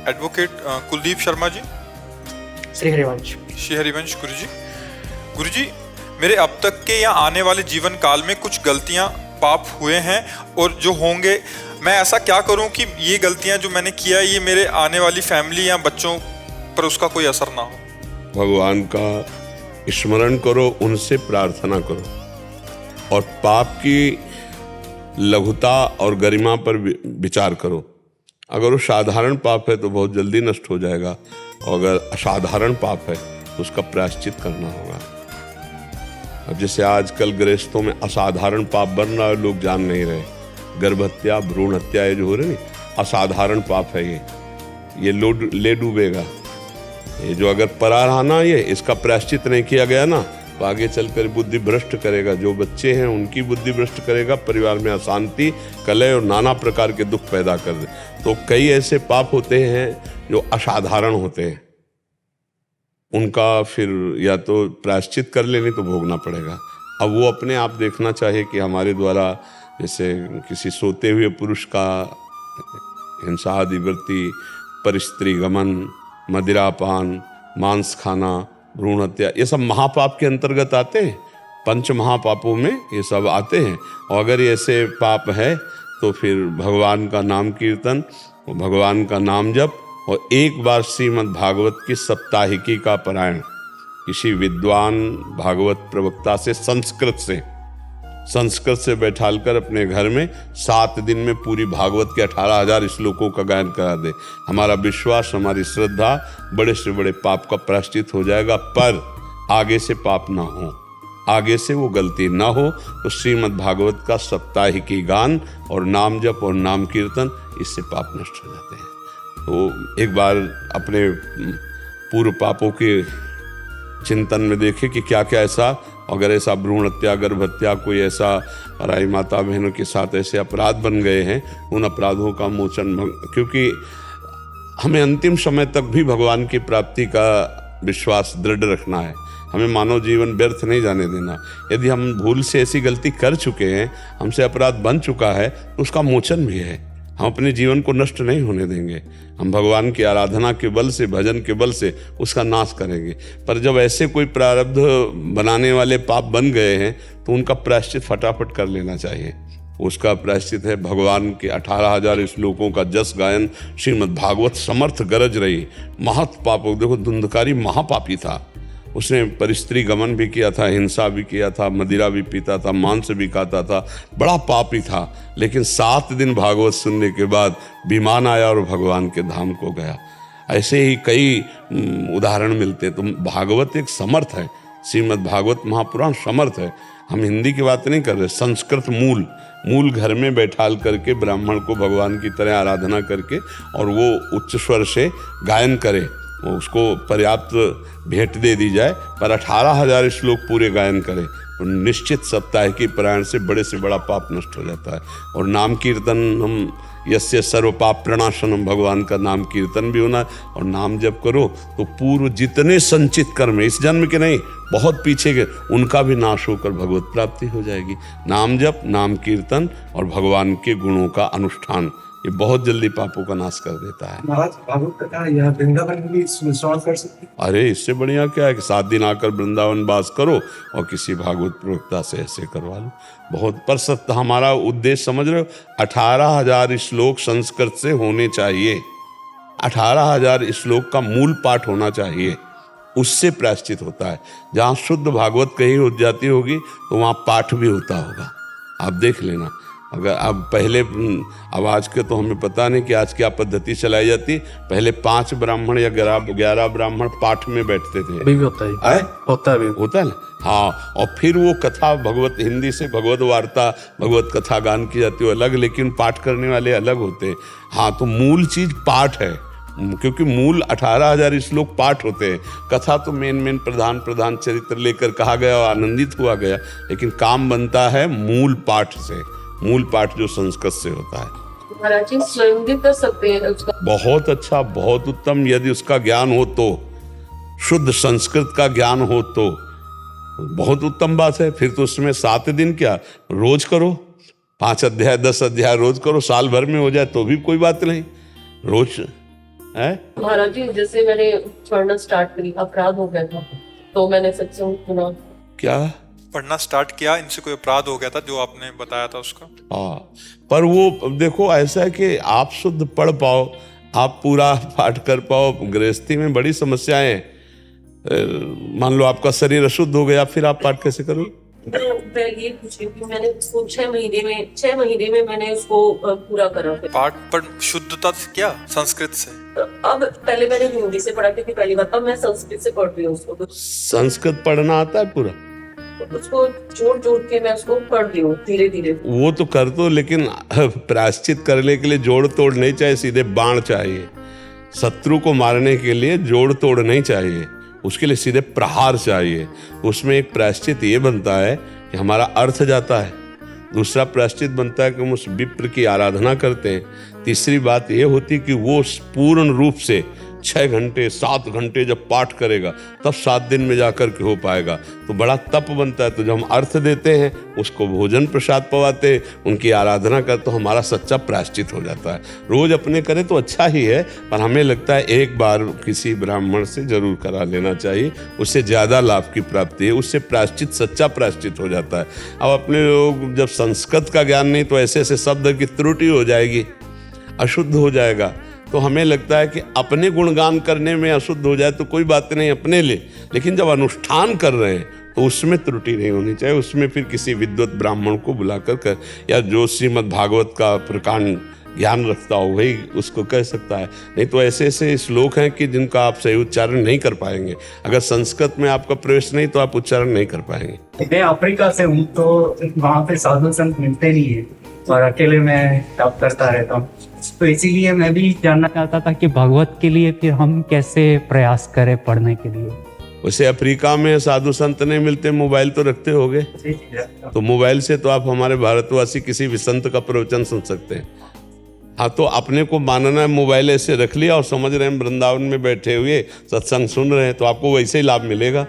Advocate Kuldeep Sharma ji. Shri Harivansh. Shri Harivansh गुरु जी, मेरे अब तक के या आने वाले जीवन काल में कुछ गलतियां पाप हुए हैं और जो होंगे, मैं ऐसा क्या करूं कि ये गलतियां जो मैंने किया ये मेरे आने वाली फैमिली या बच्चों पर उसका कोई असर ना हो। भगवान का स्मरण करो, उनसे प्रार्थना करो और पाप की लघुता और गरिमा पर विचार करो। अगर वो साधारण पाप है तो बहुत जल्दी नष्ट हो जाएगा, और अगर असाधारण पाप है तो उसका प्रायश्चित करना होगा। अब जैसे आजकल गृहस्थों में असाधारण पाप बन रहा है, लोग जान नहीं रहे। गर्भ हत्या, भ्रूण हत्या, ये जो हो रही है असाधारण पाप है। ये ले डूबेगा। ये जो अगर परा रहा ना, ये इसका प्रायश्चित नहीं किया गया ना, तो आगे चलकर बुद्धि भ्रष्ट करेगा। जो बच्चे हैं उनकी बुद्धि भ्रष्ट करेगा, परिवार में अशांति, कलह और नाना प्रकार के दुख पैदा कर दे। तो कई ऐसे पाप होते हैं जो असाधारण होते हैं, उनका फिर या तो प्रायश्चित कर लेने तो भोगना पड़ेगा। अब वो अपने आप देखना चाहिए कि हमारे द्वारा जैसे किसी सोते हुए पुरुष का हिंसा आदि वृत्ति, परस्त्री गमन, मदिरापान, मांस खाना, भ्रूण हत्या, ये सब महापाप के अंतर्गत आते हैं। पंच महापापों में ये सब आते हैं। और अगर ऐसे पाप है तो फिर भगवान का नाम कीर्तन, भगवान का नाम जप और एक बार श्रीमद् भागवत की सप्ताहिकी का पारायण किसी विद्वान भागवत प्रवक्ता से संस्कृत से बैठालकर अपने घर में 7 दिन में पूरी भागवत के 18,000 श्लोकों का गायन करा दे। हमारा विश्वास, हमारी श्रद्धा, बड़े से बड़े पाप का प्रायश्चित हो जाएगा। पर आगे से पाप ना हो, आगे से वो गलती ना हो, तो श्रीमद् भागवत का सप्ताहिकी गान और नाम जप और नाम कीर्तन, इससे पाप नष्ट हो जाते हैं। तो एक बार अपने पूर्व पापों के चिंतन में देखें कि क्या क्या ऐसा, अगर ऐसा भ्रूण हत्या, गर्भ हत्या, कोई ऐसा पराई माता बहनों के साथ ऐसे अपराध बन गए हैं, उन अपराधों का मोचन, क्योंकि हमें अंतिम समय तक भी भगवान की प्राप्ति का विश्वास दृढ़ रखना है। हमें मानव जीवन व्यर्थ नहीं जाने देना। यदि हम भूल से ऐसी गलती कर चुके हैं, हमसे अपराध बन चुका है, तो उसका मोचन भी है। हम अपने जीवन को नष्ट नहीं होने देंगे। हम भगवान की आराधना के बल से, भजन के बल से उसका नाश करेंगे। पर जब ऐसे कोई प्रारब्ध बनाने वाले पाप बन गए हैं तो उनका प्रायश्चित फटाफट कर लेना चाहिए। उसका प्रायश्चित है भगवान के 18,000 श्लोकों का जस गायन। श्रीमद् भागवत समर्थ गरज रही। महत पापों, देखो धुंधकारी महापापी था, उसने परिस्त्री गमन भी किया था, हिंसा भी किया था, मदिरा भी पीता था, मांस भी खाता था, बड़ा पापी था। लेकिन 7 दिन भागवत सुनने के बाद विमान आया और भगवान के धाम को गया। ऐसे ही कई उदाहरण मिलते हैं। तो भागवत एक समर्थ है, श्रीमद् भागवत महापुराण समर्थ है। हम हिंदी की बात नहीं कर रहे, संस्कृत मूल घर में बैठाल करके ब्राह्मण को भगवान की तरह आराधना करके और वो उच्च स्वर से गायन करे, उसको पर्याप्त भेंट दे दी जाए, पर 18,000 श्लोक पूरे गायन करे, तो निश्चित सप्ताह की पारायण से बड़ा पाप नष्ट हो जाता है। और नाम कीर्तन, हम यस्य सर्व पाप प्रणाशनम, भगवान का नाम कीर्तन भी होना। और नाम जप करो तो पूर्व जितने संचित कर्म, इस जन्म के नहीं, बहुत पीछे के, उनका भी नाश होकर भगवत प्राप्ति हो जाएगी। नाम जप, नाम कीर्तन और भगवान के गुणों का अनुष्ठान, ये बहुत जल्दी पापों का नाश कर देता है। महाराज, भागवत कथा यह वृंदावन में भी श्रवण कर सकते हैं? अरे इससे बढ़िया क्या है कि 7 दिन आकर वृंदावन वास करो और किसी भागवत प्रवक्ता से ऐसे करवा लो। बहुत पर सत्य हमारा उद्देश्य समझ रहे हो, 18,000 श्लोक संस्कृत से होने चाहिए। 18,000 श्लोक का मूल पाठ होना चाहिए, उससे प्रायश्चित होता है। जहाँ शुद्ध भागवत कहीं हो जाती होगी तो वहाँ पाठ भी होता होगा। आप देख लेना। अगर अब पहले, अब आज के तो हमें पता नहीं कि आज क्या पद्धति चलाई जाती। पहले 5 ब्राह्मण या 11 ब्राह्मण पाठ में बैठते थे। अभी भी होता है, होता है ना। हाँ, और फिर वो कथा भगवत, हिंदी से भगवत वार्ता, भगवत कथा गान की जाती है अलग, लेकिन पाठ करने वाले अलग होते हैं। हाँ, तो मूल चीज पाठ है, क्योंकि मूल 18,000 श्लोक पाठ होते हैं। कथा तो मेन प्रधान चरित्र लेकर कहा गया और आनंदित हुआ गया, लेकिन काम बनता है मूल पाठ से। मूल पाठ जो संस्कृत से होता है। महाराज जी स्वयं भी कर सकते हैं उसका? बहुत अच्छा, बहुत उत्तम, यदि उसका ज्ञान हो तो, शुद्ध संस्कृत का ज्ञान हो तो बहुत उत्तम बात है। फिर तो उसमें 7 दिन क्या, रोज करो, 5 अध्याय 10 अध्याय रोज करो, साल भर में हो जाए तो भी कोई बात नहीं। रोज है। महाराज जी जैसे मैंने पढ़ना स्टार्ट करी, अपराध हो गया था, तो मैंने सत्संग सुना। क्या? पढ़ना स्टार्ट किया, इनसे कोई अपराध हो गया था जो आपने बताया था उसका। हाँ, पर वो देखो ऐसा है कि आप शुद्ध पढ़ पाओ, आप पूरा पाठ कर पाओ। गृहस्थी में बड़ी समस्याएं हैं। मान लो आपका शरीर अशुद्ध हो गया, फिर आप पाठ कैसे करोगे? तो मैं ये पूछ रही हूँ कि मैंने उसको 6 महीने में मैंने उसको पूरा करा। फिर पाठ पर शुद्धता से क्या? संस्कृत से? अब पहले मैंने हिंदी से पढ़ा क्योंकि पहली बार, अब मैं संस्कृत से पढ़ रही हूँ उसको। संस्कृत पढ़ना आता है पूरा? उसको जोड़ जोड़ के मैं उसको पढ़ रही हूँ धीरे धीरे। वो तो कर दो, लेकिन प्रायश्चित करने के लिए जोड़ तोड़ नहीं चाहिए, सीधे बाण चाहिए। शत्रु को मारने के लिए जोड़ तोड़ नहीं चाहिए, उसके लिए सीधे प्रहार चाहिए। उसमें एक प्रायश्चित ये बनता है कि हमारा अर्थ जाता है, दूसरा प्रायश्चित बनता है कि हम उस विप्र की आराधना करते हैं, तीसरी बात ये होती है कि वो पूर्ण रूप से 6 घंटे 7 घंटे जब पाठ करेगा तब 7 दिन में जाकर के हो पाएगा, तो बड़ा तप बनता है। तो जब हम अर्थ देते हैं, उसको भोजन प्रसाद पवाते हैं, उनकी आराधना कर, तो हमारा सच्चा प्रायश्चित हो जाता है। रोज अपने करें तो अच्छा ही है, पर हमें लगता है एक बार किसी ब्राह्मण से जरूर करा लेना चाहिए, उससे ज़्यादा लाभ की प्राप्ति है, उससे प्रायश्चित सच्चा प्रायश्चित हो जाता है। अब अपने लोग जब संस्कृत का ज्ञान नहीं, तो ऐसे ऐसे शब्द की त्रुटि हो जाएगी, अशुद्ध हो जाएगा। तो हमें लगता है कि अपने गुणगान करने में अशुद्ध हो जाए तो कोई बात नहीं अपने लिए, लेकिन जब अनुष्ठान कर रहे हैं तो उसमें त्रुटि नहीं होनी चाहिए। उसमें फिर किसी विद्वत ब्राह्मण को बुलाकर कर, या जो श्रीमद् भागवत का प्रकांड ज्ञान रखता हो वही उसको कह सकता है। नहीं तो ऐसे ऐसे श्लोक हैं कि जिनका आप सही उच्चारण नहीं कर पाएंगे। अगर संस्कृत में आपका प्रवेश नहीं तो आप उच्चारण नहीं कर पाएंगे। मैं अफ्रीका से हूँ, तो वहाँ पे साधु संत मिलते नहीं है और अकेले मैं तप करता रहता हूँ, तो इसीलिए मैं भी जानना चाहता था कि भगवत के लिए फिर हम कैसे प्रयास करें पढ़ने के लिए। वैसे अफ्रीका में साधु संत नहीं मिलते, मोबाइल तो रखते होगे, तो मोबाइल से तो आप हमारे भारतवासी किसी भी संत का प्रवचन सुन सकते हैं। हाँ, तो अपने को मानना है, मोबाइल ऐसे रख लिया और समझ रहे हैं वृंदावन में बैठे हुए सत्संग सुन रहे हैं, तो आपको वैसे ही लाभ मिलेगा।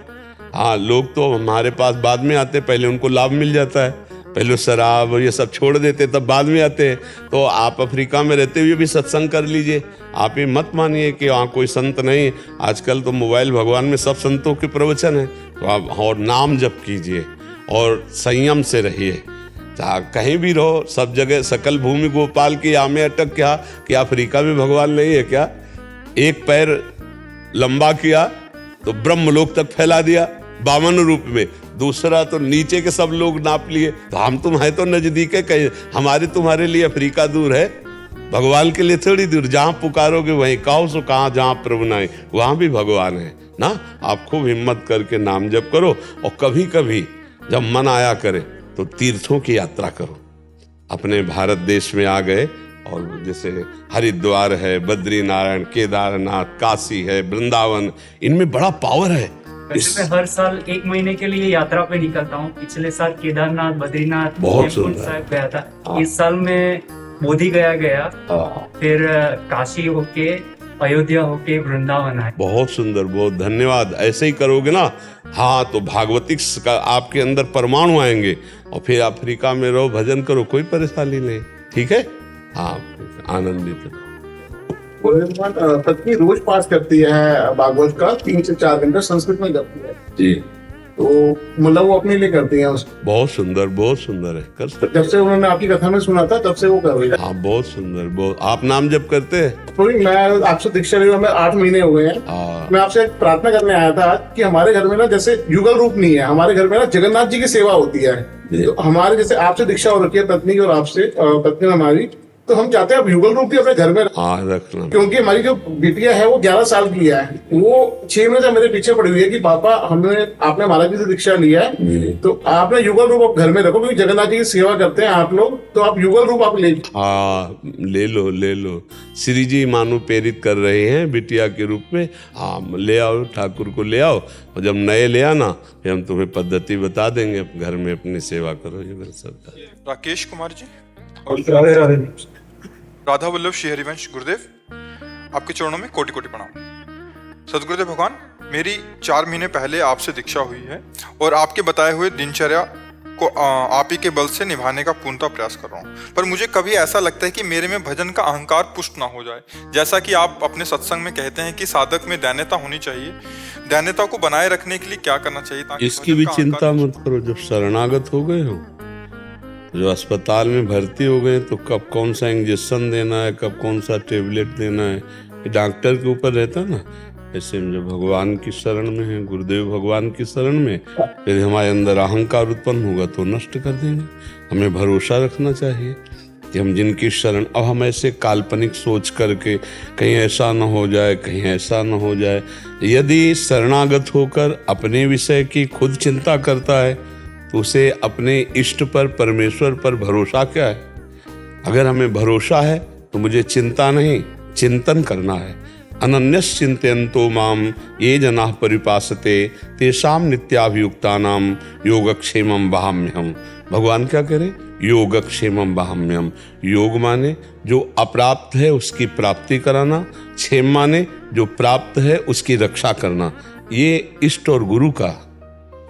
हाँ, लोग तो हमारे पास बाद में आते, पहले उनको लाभ मिल जाता है, पहले शराब ये सब छोड़ देते तब बाद में आते हैं। तो आप अफ्रीका में रहते हुए भी सत्संग कर लीजिए। आप ये मत मानिए कि वहाँ कोई संत नहीं। आजकल तो मोबाइल भगवान में सब संतों के प्रवचन है, तो आप और नाम जप कीजिए और संयम से रहिए। कहीं भी रहो, सब जगह सकल भूमि गोपाल की आमे अटक क्या कि अफ्रीका में भगवान नहीं है क्या? एक पैर लंबा किया तो ब्रह्मलोक तक फैला दिया 52 रूप में, दूसरा तो नीचे के सब लोग नाप लिए। तो हम तुम है तो नजदीक है, कहीं हमारे तुम्हारे लिए अफ्रीका दूर है, भगवान के लिए थोड़ी दूर। जहां पुकारोगे वहीं कहो, सो कहाँ जहां प्रभु नाई वहां भी भगवान है ना। आप खूब हिम्मत करके नाम जप करो, और कभी कभी जब मन आया करे तो तीर्थों की यात्रा करो। अपने भारत देश में आ गए, और जैसे हरिद्वार है, बद्रीनारायण, केदारनाथ, काशी है, वृंदावन, इनमें बड़ा पावर है। मैं हर साल 1 महीने के लिए यात्रा पे निकलता हूँ। पिछले साल केदारनाथ, बद्रीनाथ, बहुत हेमकुंड सुंदर साहिब गया था। इस साल मैं बोधि गया, फिर काशी होके, अयोध्या होके, वृंदावन आए। बहुत सुंदर, बहुत धन्यवाद। ऐसे ही करोगे ना, हाँ, तो भागवतिक का आपके अंदर परमाणु आएंगे, और फिर अफ्रीका में रहो, भजन करो, कोई परेशानी नहीं। ठीक है? हाँ, आनंदित। पत्नी रोज पाठ करती है भागवत का 3 से 4 घंटा, संस्कृत में करती है जी, तो मतलब वो अपने लिए करती हैं उसको। बहुत सुंदर, बहुत सुंदर है। कर सकते। जब से उन्होंने आपकी कथा में सुना था तब से वो कर रही है। हाँ, बहुत सुंदर, बहुत। आप नाम जप करते हैं? थोड़ी, मैं आपसे दीक्षा लिया, मैं 8 महीने हो गए हैं। हाँ। मैं आपसे एक प्रार्थना करने आया था कि हमारे घर में ना जैसे युगल रूप नहीं है, हमारे घर में ना जगन्नाथ जी की सेवा होती है। तो हमारे जैसे आपसे दीक्षा हो रखी है पत्नी की, और आपसे पत्नी हमारी, तो हम चाहते हैं युगल रूप भी अपने घर में रखना, क्योंकि हमारी जो बिटिया है वो 11 साल की है। वो 6 महीने से मेरे पीछे पड़ी हुई है कि पापा आपने महाराज जी से दीक्षा लिया है, तो आपने युगल रूप घर में रखो, क्योंकि जगन्नाथ जी की सेवा करते हैं आप लोग, तो आप युगल रूप आप ले। हाँ, ले लो, ले लो। श्री जी मानो प्रेरित कर रहे हैं बिटिया के रूप में। हाँ, ले आओ, ठाकुर को ले आओ, और जब नए ले आना फिर हम तुम्हें पद्धति बता देंगे, घर में अपनी सेवा करो। युगल सब। राकेश कुमार जी, राधे राधे। राधा वल्लभ श्री हरिवंश गुरुदेव, आपके चरणों में कोटि कोटि प्रणाम। सदगुरुदेव भगवान, मेरी 4 महीने पहले आपसे दीक्षा हुई है, और आपके बताए हुए दिनचर्या को आप ही के बल से निभाने का पूर्णतः प्रयास कर रहा हूँ। पर मुझे कभी ऐसा लगता है कि मेरे में भजन का अहंकार पुष्ट ना हो जाए। जैसा कि आप अपने सत्संग में कहते हैं कि साधक में दैन्यता होनी चाहिए, दैन्यता को बनाए रखने के लिए क्या करना चाहिए ताकि इसकी भजन भी का चिंता अहंकार- मत करो। जब शरणागत हो गए हो, जो अस्पताल में भर्ती हो गए, तो कब कौन सा इंजेक्शन देना है, कब कौन सा टेबलेट देना है, ये डॉक्टर के ऊपर रहता है ना। ऐसे हम जब भगवान की शरण में हैं, गुरुदेव भगवान की शरण में, यदि हमारे अंदर अहंकार उत्पन्न होगा तो नष्ट कर देंगे। हमें भरोसा रखना चाहिए कि हम जिनकी शरण, अब हम ऐसे काल्पनिक सोच करके कहीं ऐसा न हो जाए, कहीं ऐसा न हो जाए। यदि शरणागत होकर अपने विषय की खुद चिंता करता है तो उसे अपने इष्ट पर, परमेश्वर पर भरोसा क्या है। अगर हमें भरोसा है तो मुझे चिंता नहीं, चिंतन करना है। अनन्यस चिंतयन्तो माम ये जनाः परिपासते तेषां नित्याभियुक्तानां योगक्षेमं वहाम्यहम्। भगवान क्या करें, योगक्षेमं वहाम्यहम्। योग माने जो अप्राप्त है उसकी प्राप्ति कराना, क्षेम माने जो प्राप्त है उसकी रक्षा करना। ये इष्ट और गुरु का,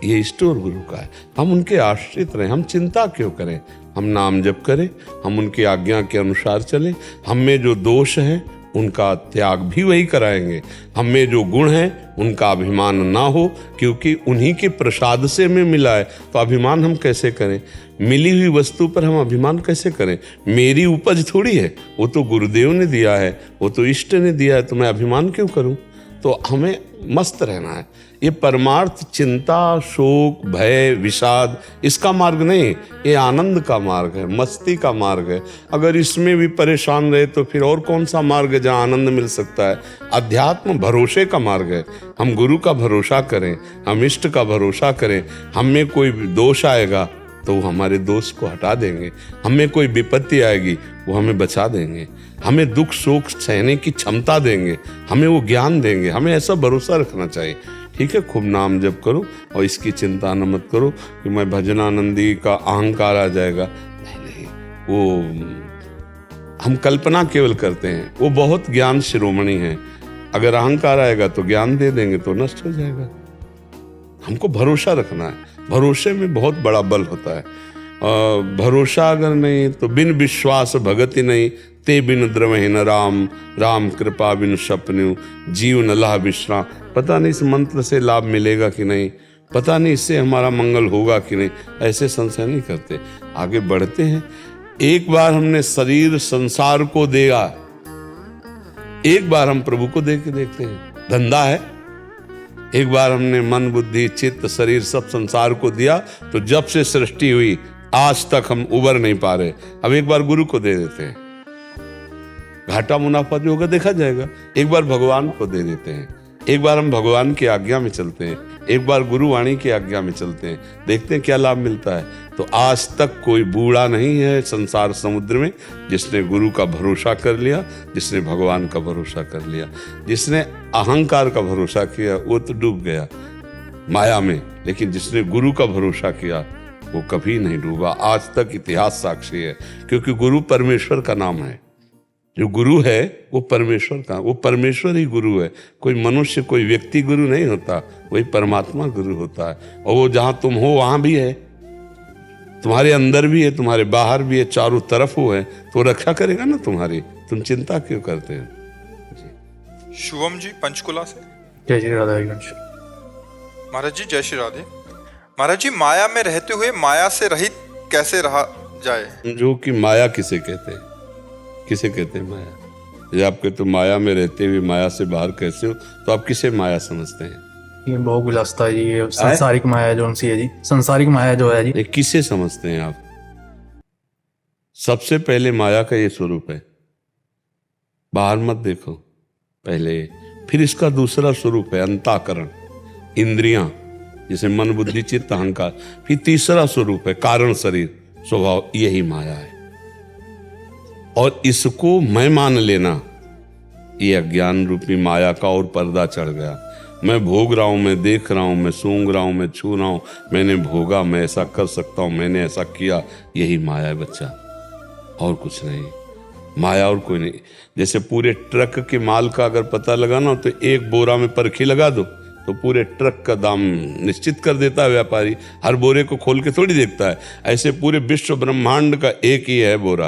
ये इष्ट और गुरु का है। हम उनके आश्रित रहें, हम चिंता क्यों करें। हम नाम जप करें, हम उनकी आज्ञा के अनुसार चलें। हम में जो दोष हैं उनका त्याग भी वही कराएंगे। हम में जो गुण हैं उनका अभिमान ना हो, क्योंकि उन्हीं के प्रसाद से हमें मिला है। तो अभिमान हम कैसे करें, मिली हुई वस्तु पर हम अभिमान कैसे करें। मेरी उपज थोड़ी है, वो तो गुरुदेव ने दिया है, वो तो इष्ट ने दिया है, तो मैं अभिमान क्यों करूं। तो हमें मस्त रहना है। ये परमार्थ चिंता, शोक, भय, विषाद इसका मार्ग नहीं, ये आनंद का मार्ग है, मस्ती का मार्ग है। अगर इसमें भी परेशान रहे तो फिर और कौन सा मार्ग है जहाँ आनंद मिल सकता है। अध्यात्म भरोसे का मार्ग है। हम गुरु का भरोसा करें, हम इष्ट का भरोसा करें। हम में कोई दोष आएगा तो वो हमारे दोष को हटा देंगे। हमें कोई विपत्ति आएगी वो हमें बचा देंगे। हमें दुख शोक सहने की क्षमता देंगे, हमें वो ज्ञान देंगे। हमें ऐसा भरोसा रखना चाहिए। ठीक है, खूब नाम जप करो और इसकी चिंता न मत करो कि मैं भजनानंदी का अहंकार आ जाएगा। नहीं, वो हम कल्पना केवल करते हैं। वो बहुत ज्ञान शिरोमणि है। अगर अहंकार आएगा तो ज्ञान दे देंगे तो नष्ट हो जाएगा। हमको भरोसा रखना है। भरोसे में बहुत बड़ा बल होता है। भरोसा अगर नहीं तो बिन विश्वास भगति नहीं, ते बिन द्रवहि न राम, राम कृपा बिन सपन्यु, जीव न लह विश्राम। पता नहीं इस मंत्र से लाभ मिलेगा कि नहीं, पता नहीं इससे हमारा मंगल होगा कि नहीं, ऐसे संशय नहीं करते, आगे बढ़ते हैं। एक बार हमने शरीर संसार को दिया, एक बार हम प्रभु को दे के देखते हैं। धंधा है। एक बार हमने मन, बुद्धि, चित्त, शरीर सब संसार को दिया तो जब से सृष्टि हुई आज तक हम उबर नहीं पा रहे। अब एक बार गुरु को दे देते हैं, घाटा मुनाफा जो होगा देखा जाएगा। एक बार भगवान को दे देते हैं, एक बार हम भगवान की आज्ञा में चलते हैं, एक बार गुरुवाणी की आज्ञा में चलते हैं, देखते हैं क्या लाभ मिलता है। तो आज तक कोई बूढ़ा नहीं है संसार समुद्र में जिसने गुरु का भरोसा कर लिया, जिसने भगवान का भरोसा कर लिया। जिसने अहंकार का भरोसा किया वो तो डूब गया माया में, लेकिन जिसने गुरु का भरोसा किया वो कभी नहीं डूबा। आज तक इतिहास साक्षी है, क्योंकि गुरु परमेश्वर का नाम है। जो गुरु है वो परमेश्वर का, वो परमेश्वर ही गुरु है। कोई मनुष्य, कोई व्यक्ति गुरु नहीं होता, वही परमात्मा गुरु होता है। और वो जहां तुम हो वहां भी है, तुम्हारे अंदर भी है, तुम्हारे बाहर भी है, चारों तरफ वो है, तो रक्षा करेगा ना तुम्हारी। तुम चिंता क्यों करते हो। शुभम जी पंचकुला से। जय श्री राधा हरिवंश। महाराज जी जय श्री राधे। महाराज जी, माया में रहते हुए माया से रहित कैसे रहा जाए। जो कि माया किसे कहते हैं, किसे कहते हैं माया। जब आपके तो माया में रहते हुए माया से बाहर कैसे हो, तो आप किसे माया समझते हैं। ये बहु विलासता जी, ये संसारिक माया जो उनसी है जी, संसारिक माया जो है जी। ये किसे समझते हैं आप। सबसे पहले माया का ये स्वरूप है, बाहर मत देखो पहले। फिर इसका दूसरा स्वरूप है अंतःकरण, इंद्रियां, जैसे मन, बुद्धि, चित्त, अहंकार। फिर तीसरा स्वरूप है कारण शरीर, स्वभाव। यही माया है। और इसको मैं मान लेना, ये अज्ञान रूपी माया का और पर्दा चढ़ गया। मैं भोग रहा हूं, मैं देख रहा हूं, मैं सूंघ रहा हूं, मैं छू रहा हूं, मैंने भोगा, मैं ऐसा कर सकता हूं, मैंने ऐसा किया। यही माया है बच्चा, और कुछ नहीं। माया और कोई नहीं। जैसे पूरे ट्रक के माल का अगर पता लगाना हो तो एक बोरा में परखी लगा दो तो पूरे ट्रक का दाम निश्चित कर देता है व्यापारी। हर बोरे को खोल के थोड़ी देखता है। ऐसे पूरे विश्व ब्रह्मांड का एक ही है बोरा,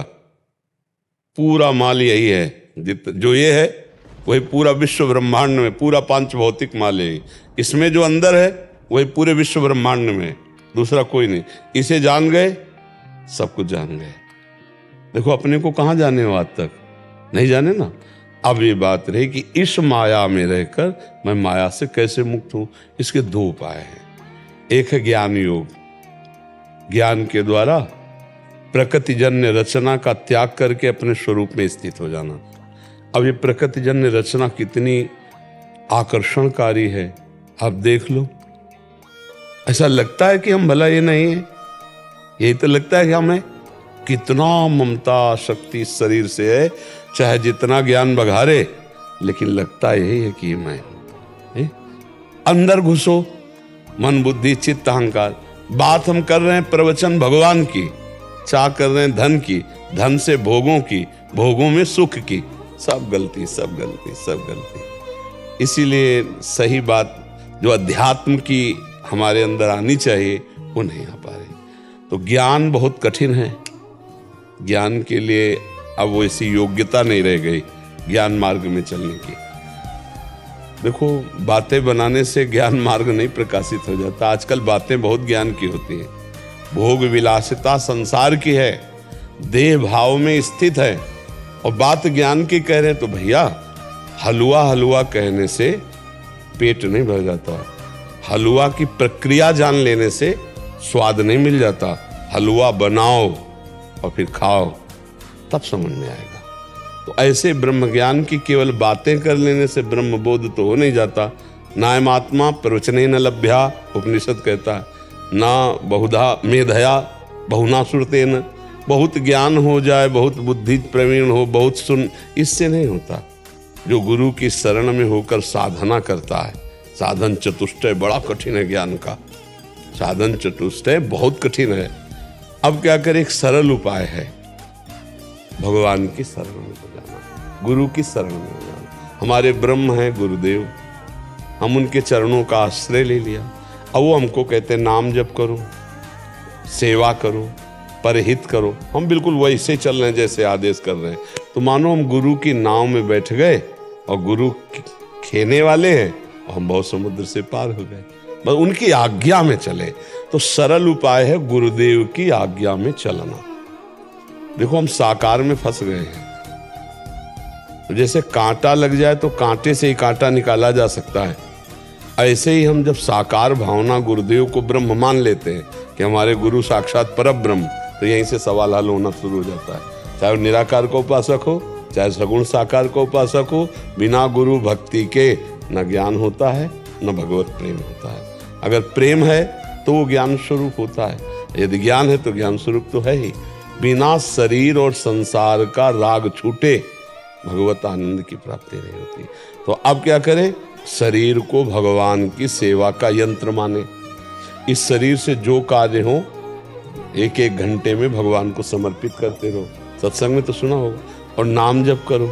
पूरा माल यही है। जो ये है वही पूरा विश्व ब्रह्मांड में, पूरा पांच भौतिक माल है। इसमें जो अंदर है वही पूरे विश्व ब्रह्मांड में, दूसरा कोई नहीं। इसे जान गए सब कुछ जान गए। देखो अपने को कहाँ जाने हो, आज तक नहीं जाने ना। अब ये बात रही कि इस माया में रहकर मैं माया से कैसे मुक्त हूं। इसके दो उपाय हैं। एक है ज्ञान योग, ज्ञान के द्वारा प्रकृतिजन्य रचना का त्याग करके अपने स्वरूप में स्थित हो जाना। अब ये प्रकृतिजन्य रचना कितनी आकर्षणकारी है, आप देख लो। ऐसा लगता है कि हम भला ये नहीं है, यही तो लगता है कि हमें कितना ममता शक्ति इस शरीर से है, चाहे जितना ज्ञान बघारे, लेकिन लगता यही है कि मैं हूं। अंदर घुसो, मन बुद्धि चित्त अहंकार। बात हम कर रहे हैं प्रवचन भगवान की, चाह कर रहे हैं धन की, धन से भोगों की, भोगों में सुख की। सब गलती, सब गलती, सब गलती। इसीलिए सही बात जो अध्यात्म की हमारे अंदर आनी चाहिए वो नहीं आ पा रही। तो ज्ञान बहुत कठिन है। ज्ञान के लिए अब वो ऐसी योग्यता नहीं रह गई ज्ञान मार्ग में चलने की। देखो बातें बनाने से ज्ञान मार्ग नहीं प्रकाशित हो जाता। आजकल बातें बहुत ज्ञान की होती हैं। भोग विलासिता संसार की है, देह भाव में स्थित है, और बात ज्ञान की कह रहे हैं तो भैया हलवा हलवा कहने से पेट नहीं भर जाता। हलवा की प्रक्रिया जान लेने से स्वाद नहीं मिल जाता। हलवा बनाओ और फिर खाओ, तब समझ में आएगा। तो ऐसे ब्रह्म ज्ञान की केवल बातें कर लेने से ब्रह्म बोध तो हो नहीं जाता। नायम आत्मा प्रवचने न लभ्या, उपनिषद कहता है। ना बहुधा मेधया बहुना सुरतेन, बहुत ज्ञान हो जाए, बहुत बुद्धि प्रवीण हो, बहुत सुन, इससे नहीं होता। जो गुरु की शरण में होकर साधना करता है, साधन चतुष्टय बड़ा कठिन है ज्ञान का। साधन चतुष्टय बहुत कठिन है। अब क्या करें, एक सरल उपाय है, भगवान की शरण में हो जाना, गुरु की शरण में हो जाना। हमारे ब्रह्म हैं गुरुदेव, हम उनके चरणों का आश्रय ले लिया। अब वो हमको कहते हैं नाम जप करो, सेवा करो, परहित करो। हम बिल्कुल वैसे चल रहे हैं जैसे आदेश कर रहे हैं। तो मानो हम गुरु की नाव में बैठ गए और गुरु खेने वाले हैं और हम बहुत समुद्र से पार हो गए, बस उनकी आज्ञा में चले। तो सरल उपाय है गुरुदेव की आज्ञा में चलना। देखो हम साकार में फंस गए हैं। तो जैसे कांटा लग जाए तो कांटे से ही कांटा निकाला जा सकता है, ऐसे ही हम जब साकार भावना गुरुदेव को ब्रह्म मान लेते हैं कि हमारे गुरु साक्षात परब्रह्म, तो यहीं से सवाल हल होना शुरू हो जाता है। चाहे वो निराकार का उपासक हो, चाहे सगुण साकार का उपासक हो, बिना गुरु भक्ति के न ज्ञान होता है न भगवत प्रेम होता है। अगर प्रेम है तो वो ज्ञान स्वरूप होता है, यदि ज्ञान है तो ज्ञान स्वरूप तो है ही। बिना शरीर और संसार का राग छूटे भगवत आनंद की प्राप्ति नहीं होती। तो अब क्या करें, शरीर को भगवान की सेवा का यंत्र माने। इस शरीर से जो कार्य हो एक एक घंटे में भगवान को समर्पित करते रहो। सत्संग में तो सुना होगा। और नाम जप करो,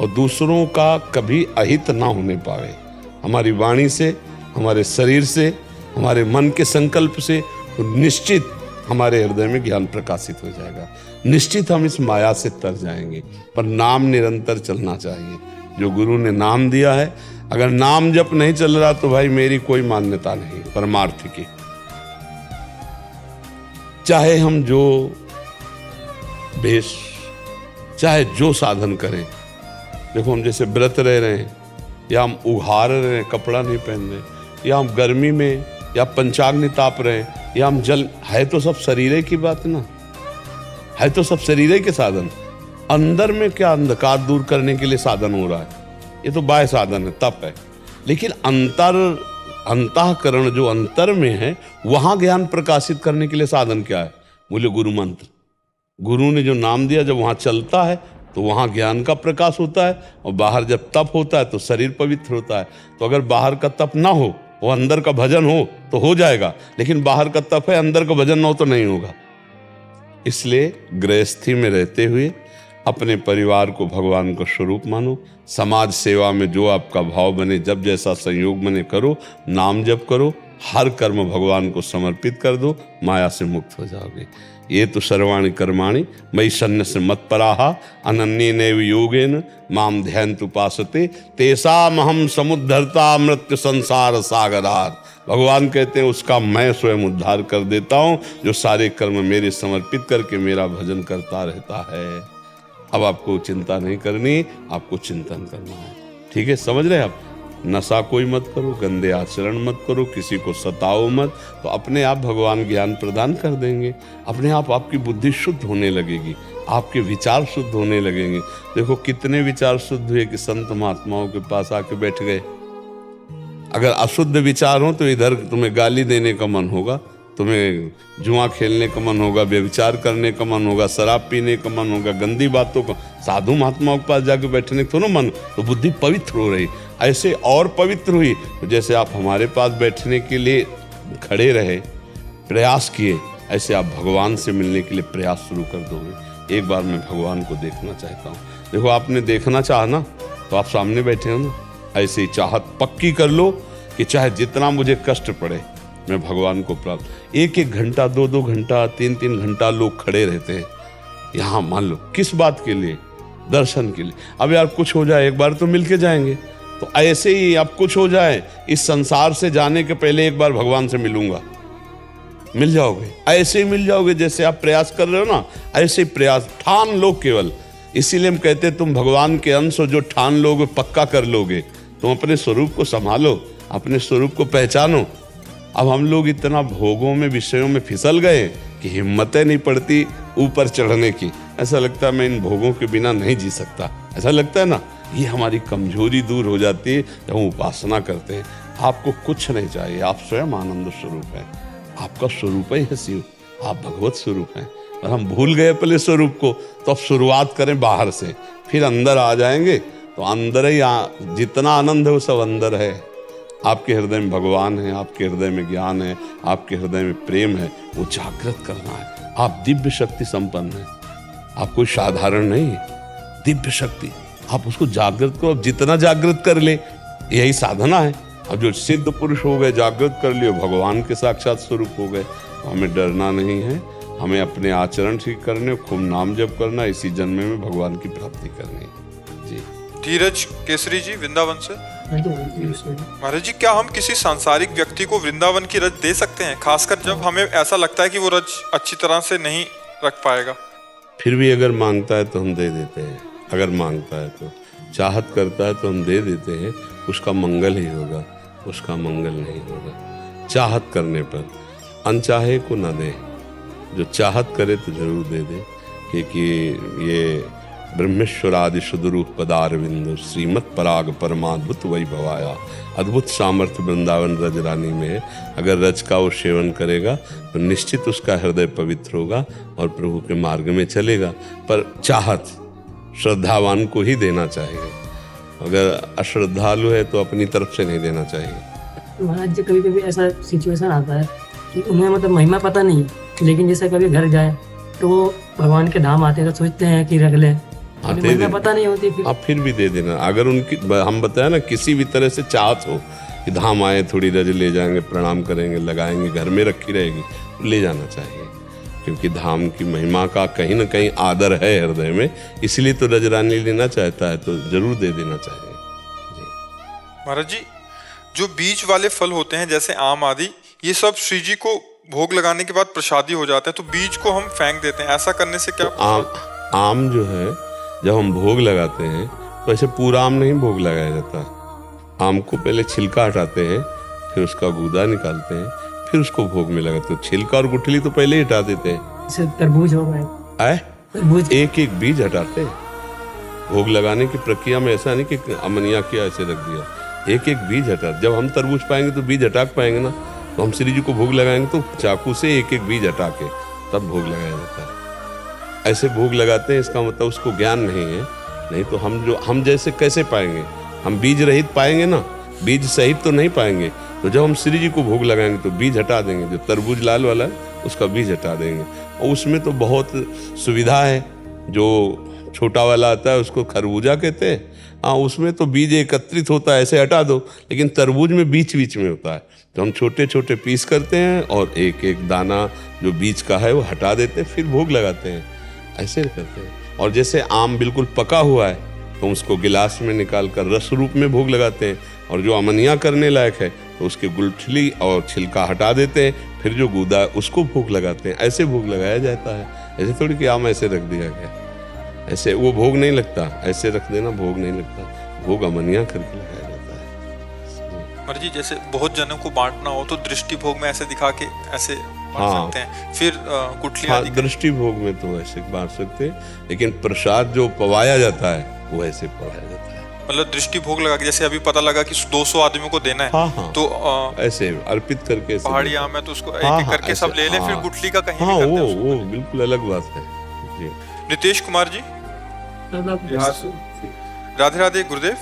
और दूसरों का कभी अहित ना होने पावे। हमारी वाणी से, हमारे शरीर से, हमारे मन के संकल्प से, तो निश्चित हमारे हृदय में ज्ञान प्रकाशित हो जाएगा। निश्चित हम इस माया से तर जाएंगे। पर नाम निरंतर चलना चाहिए। जो गुरु ने नाम दिया है, अगर नाम जप नहीं चल रहा तो भाई मेरी कोई मान्यता नहीं परमार्थ की। चाहे हम जो बेश, चाहे जो साधन करें। देखो हम जैसे व्रत रह रहे हैं, या हम उघार रहे हैं, कपड़ा नहीं पहन रहे, या हम गर्मी में या पंचाग्नि ताप रहे हैं, या हम जल, है तो सब शरीर की बात ना, है तो सब शरीर के साधन। अंदर में क्या अंधकार दूर करने के लिए साधन हो रहा है, ये तो बाह्य साधन है, तप है। लेकिन अंतःकरण जो अंतर में है, वहां ज्ञान प्रकाशित करने के लिए साधन क्या है? बोले गुरु मंत्र। गुरु ने जो नाम दिया, जब वहां चलता है तो वहां ज्ञान का प्रकाश होता है, और बाहर जब तप होता है तो शरीर पवित्र होता है। तो अगर बाहर का तप ना हो, वो अंदर का भजन हो तो हो जाएगा, लेकिन बाहर का तप है, अंदर का भजन ना हो तो नहीं होगा। इसलिए गृहस्थी में रहते हुए अपने परिवार को भगवान का स्वरूप मानो, समाज सेवा में जो आपका भाव बने, जब जैसा संयोग बने करो, नाम जप करो, हर कर्म भगवान को समर्पित कर दो, माया से मुक्त हो जाओगे। ये तो सर्वाणि कर्माणि मयि सन्न्यस्य मत्पराः अनन्येनैव योगेन माम ध्यायन्तु उपासते तेषामहं समुद्धर्ता मृत्यु संसार सागरात्। भगवान कहते हैं उसका मैं स्वयं उद्धार कर देता हूँ जो सारे कर्म मेरे समर्पित करके मेरा भजन करता रहता है। अब आपको चिंता नहीं करनी, आपको चिंतन करना है। ठीक है, समझ रहे हैं आप? नशा कोई मत करो, गंदे आचरण मत करो, किसी को सताओ मत, तो अपने आप भगवान ज्ञान प्रदान कर देंगे। अपने आप आपकी बुद्धि शुद्ध होने लगेगी, आपके विचार शुद्ध होने लगेंगे। देखो कितने विचार शुद्ध हुए कि संत महात्माओं के पास आके बैठ गए। अगर अशुद्ध विचार हो तो इधर तुम्हें गाली देने का मन होगा, तुम्हें जुआ खेलने का मन होगा, व्यभिचार करने का मन होगा, शराब पीने का मन होगा, गंदी बातों का। साधु महात्माओं के पास जाके बैठने का तो ना मन, तो बुद्धि पवित्र हो रही। ऐसे और पवित्र हुई तो जैसे आप हमारे पास बैठने के लिए खड़े रहे, प्रयास किए, ऐसे आप भगवान से मिलने के लिए प्रयास शुरू कर दोगे। एक बार मैं भगवान को देखना चाहता हूँ। देखो आपने देखना चाहा ना, तो आप सामने बैठे हो ना, ऐसे ही चाहत पक्की कर लो कि चाहे जितना मुझे कष्ट पड़े मैं भगवान को प्राप्त। 1-1 घंटा, 2-2 घंटा, 3-3 घंटा लोग खड़े रहते हैं यहाँ। मान लो किस बात के लिए? दर्शन के लिए। अब यार कुछ हो जाए, एक बार तो मिल के जाएंगे। तो ऐसे ही अब कुछ हो जाए, इस संसार से जाने के पहले एक बार भगवान से मिलूंगा, मिल जाओगे। ऐसे ही मिल जाओगे जैसे आप प्रयास कर रहे हो ना, ऐसे ही प्रयास ठान लो केवल। इसीलिए हम कहते हैं तुम भगवान के अंश हो, जो ठान लोगे पक्का कर लोगे। तुम अपने स्वरूप को संभालो, अपने स्वरूप को पहचानो। अब हम लोग इतना भोगों में, विषयों में फिसल गए कि हिम्मतें नहीं पड़ती ऊपर चढ़ने की। ऐसा लगता है मैं इन भोगों के बिना नहीं जी सकता, ऐसा लगता है ना। ये हमारी कमजोरी दूर हो जाती है जब हम उपासना करते हैं। आपको कुछ नहीं चाहिए, आप स्वयं आनंद स्वरूप हैं। आपका स्वरूप ही है शिव, आप भगवत स्वरूप हैं। और हम भूल गए अपने स्वरूप को, तो अब शुरुआत करें बाहर से, फिर अंदर आ जाएंगे। तो अंदर ही जितना आनंद है वो सब अंदर है। आपके हृदय में भगवान है, आपके हृदय में ज्ञान है, आपके हृदय में प्रेम है, वो जागृत करना है। आप दिव्य शक्ति संपन्न हैं, आप कोई साधारण नहीं है, दिव्य शक्ति। आप उसको जागृत करो, जितना जागृत कर ले यही साधना है। अब जो सिद्ध पुरुष हो गए, जागृत कर लिए, भगवान के साक्षात स्वरूप हो गए। तो हमें डरना नहीं है, हमें अपने आचरण ठीक करने, खूब नाम जप करना, इसी जन्म में भगवान की प्राप्ति करनी है। जी। धीरज केसरी जी वृंदावन से। महाराज जी, क्या हम किसी सांसारिक व्यक्ति को वृंदावन की रज दे सकते हैं, खासकर जब हमें ऐसा लगता है कि वो रज अच्छी तरह से नहीं रख पाएगा? फिर भी अगर मांगता है तो हम दे देते हैं। अगर मांगता है तो, चाहत करता है तो हम दे देते हैं। उसका मंगल ही होगा, उसका मंगल नहीं होगा। चाहत करने पर अनचाहे को न दे, जो चाहत करे तो जरूर दे दे। क्योंकि ये ब्रह्मेश्वरादि सुदरूप पदारविंद श्रीमत पराग परमाद्भुत वैभवाया। अद्भुत सामर्थ्य वृंदावन रज रानी में है। अगर रज का वो सेवन करेगा तो निश्चित उसका हृदय पवित्र होगा और प्रभु के मार्ग में चलेगा। पर चाहत श्रद्धावान को ही देना चाहिए, अगर अश्रद्धालु है तो अपनी तरफ से नहीं देना चाहिए। महाराज जी, कभी कभी ऐसा सिचुएशन आता है कि उन्हें मतलब महिमा पता नहीं, लेकिन जैसे कभी घर जाए तो वो भगवान के धाम आते हैं तो सोचते हैं कि रख लें, महिमा पता नहीं होती। फिर आप फिर भी दे देना। अगर उनकी, हम बताया ना, किसी भी तरह से चाहत हो कि धाम आए, थोड़ी रज ले जाएंगे, प्रणाम करेंगे, लगाएंगे, घर में रखी रहेगी, ले जाना चाहिए। क्योंकि धाम की महिमा का कहीं ना कहीं आदर है हृदय में, इसलिए तो रज रानी लेना चाहता है, तो जरूर दे देना चाहिए। जी महाराज जी, जो बीज वाले फल होते हैं जैसे आम आदि, ये सब श्री जी को भोग लगाने के बाद प्रसादी हो जाता है, तो बीज को हम फेंक देते हैं, ऐसा करने से क्या? आम जो है जब हम भोग लगाते हैं तो ऐसे पूरा आम नहीं भोग लगाया जाता। आम को पहले छिलका हटाते हैं, फिर उसका गूदा निकालते हैं, फिर उसको भोग में लगाते हैं। छिलका और गुठली तो पहले ही हटा देते हैं। जैसे तरबूज हो गए, तरबूज एक एक बीज हटाते हैं। भोग लगाने की प्रक्रिया में ऐसा नहीं कि अमनिया किया ऐसे रख दिया, एक एक बीज हटा। जब हम तरबूज पाएंगे तो बीज हटा पाएंगे ना, तो हम श्री जी को भोग लगाएंगे तो चाकू से एक एक बीज हटा के तब भोग लगाया जाता है। ऐसे भोग लगाते हैं, इसका मतलब उसको ज्ञान नहीं है। नहीं तो हम जैसे कैसे पाएंगे? हम बीज रहित पाएंगे ना, बीज सहित तो नहीं पाएंगे। तो जब हम श्री जी को भोग लगाएंगे तो बीज हटा देंगे, जो तरबूज लाल वाला है उसका बीज हटा देंगे। और उसमें तो बहुत सुविधा है, जो छोटा वाला आता है उसको खरबूजा कहते हैं। हाँ, उसमें तो बीज एकत्रित होता है, ऐसे हटा दो, लेकिन तरबूज में बीच बीच में होता है। तो हम छोटे छोटे पीस करते हैं और एक एक दाना जो बीज का है वो हटा देते हैं, फिर भोग लगाते हैं, ऐसे करते हैं। और जैसे आम बिल्कुल पका हुआ है तो उसको गिलास में निकाल कर रस रूप में भोग लगाते हैं, और जो अमनिया करने लायक है तो उसके गुठली और छिलका हटा देते हैं, फिर जो गूदा है उसको भोग लगाते हैं। ऐसे भोग लगाया जाता है, ऐसे थोड़ी कि आम ऐसे रख दिया गया, ऐसे वो भोग नहीं लगता, ऐसे रख देना भोग नहीं लगता, भोग अमनिया करके लगाया जाता है। मर्जी जैसे बहुत जनों को बांटना हो तो दृष्टि भोग में ऐसे दिखा के ऐसे बांट सकते हैं, फिर गुठली हाँ, आदि दृष्टि भोग में तो ऐसे बांट सकते हैं, लेकिन प्रसाद जो पवाया जाता है वो ऐसे पवाया जाता है। मतलब दृष्टि भोग लगा के, जैसे अभी पता लगा कि 200 आदमियों को देना है, हाँ। तो ऐसे अर्पित करके ऐसे पहाड़ी देते हैं। आम है तो उसको एक हाँ, एक करके ऐसे, सब ले ले, फिर हाँ। गुठली का कहीं हाँ, भी करते हैं वो उसको। बिल्कुल अलग बात है जी। नितेश कुमार जी, राधे राधे। गुरुदेव,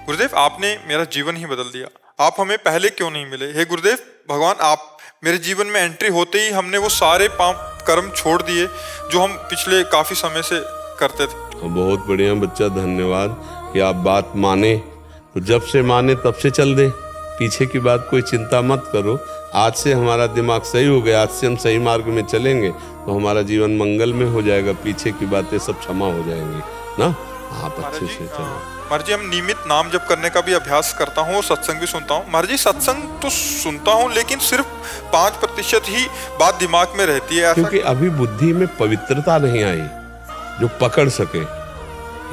गुरुदेव आपने मेरा जीवन ही बदल दिया, आप हमें पहले क्यों नहीं मिले? हे गुरुदेव भगवान, आप मेरे जीवन में एंट्री होते ही हमने वो सारे पाप कर्म छोड़ दिए जो हम पिछले काफी समय से करते थे। बहुत बढ़िया बच्चा, धन्यवाद कि आप बात माने। तो जब से माने तब से चल दे, पीछे की बात कोई चिंता मत करो। आज से हमारा दिमाग सही हो गया, आज से हम सही मार्ग में चलेंगे तो हमारा जीवन मंगल में हो जाएगा, पीछे की बातें सब क्षमा हो जाएंगी ना। आप अच्छे से चलो। महाराज जी, हम नियमित नाम जप करने का भी अभ्यास करता हूँ, सत्संग भी सुनता हूँ। महाराज जी, सत्संग तो सुनता हूँ लेकिन सिर्फ 5% ही बात दिमाग में रहती है। क्योंकि अभी बुद्धि में पवित्रता नहीं आई जो पकड़ सके।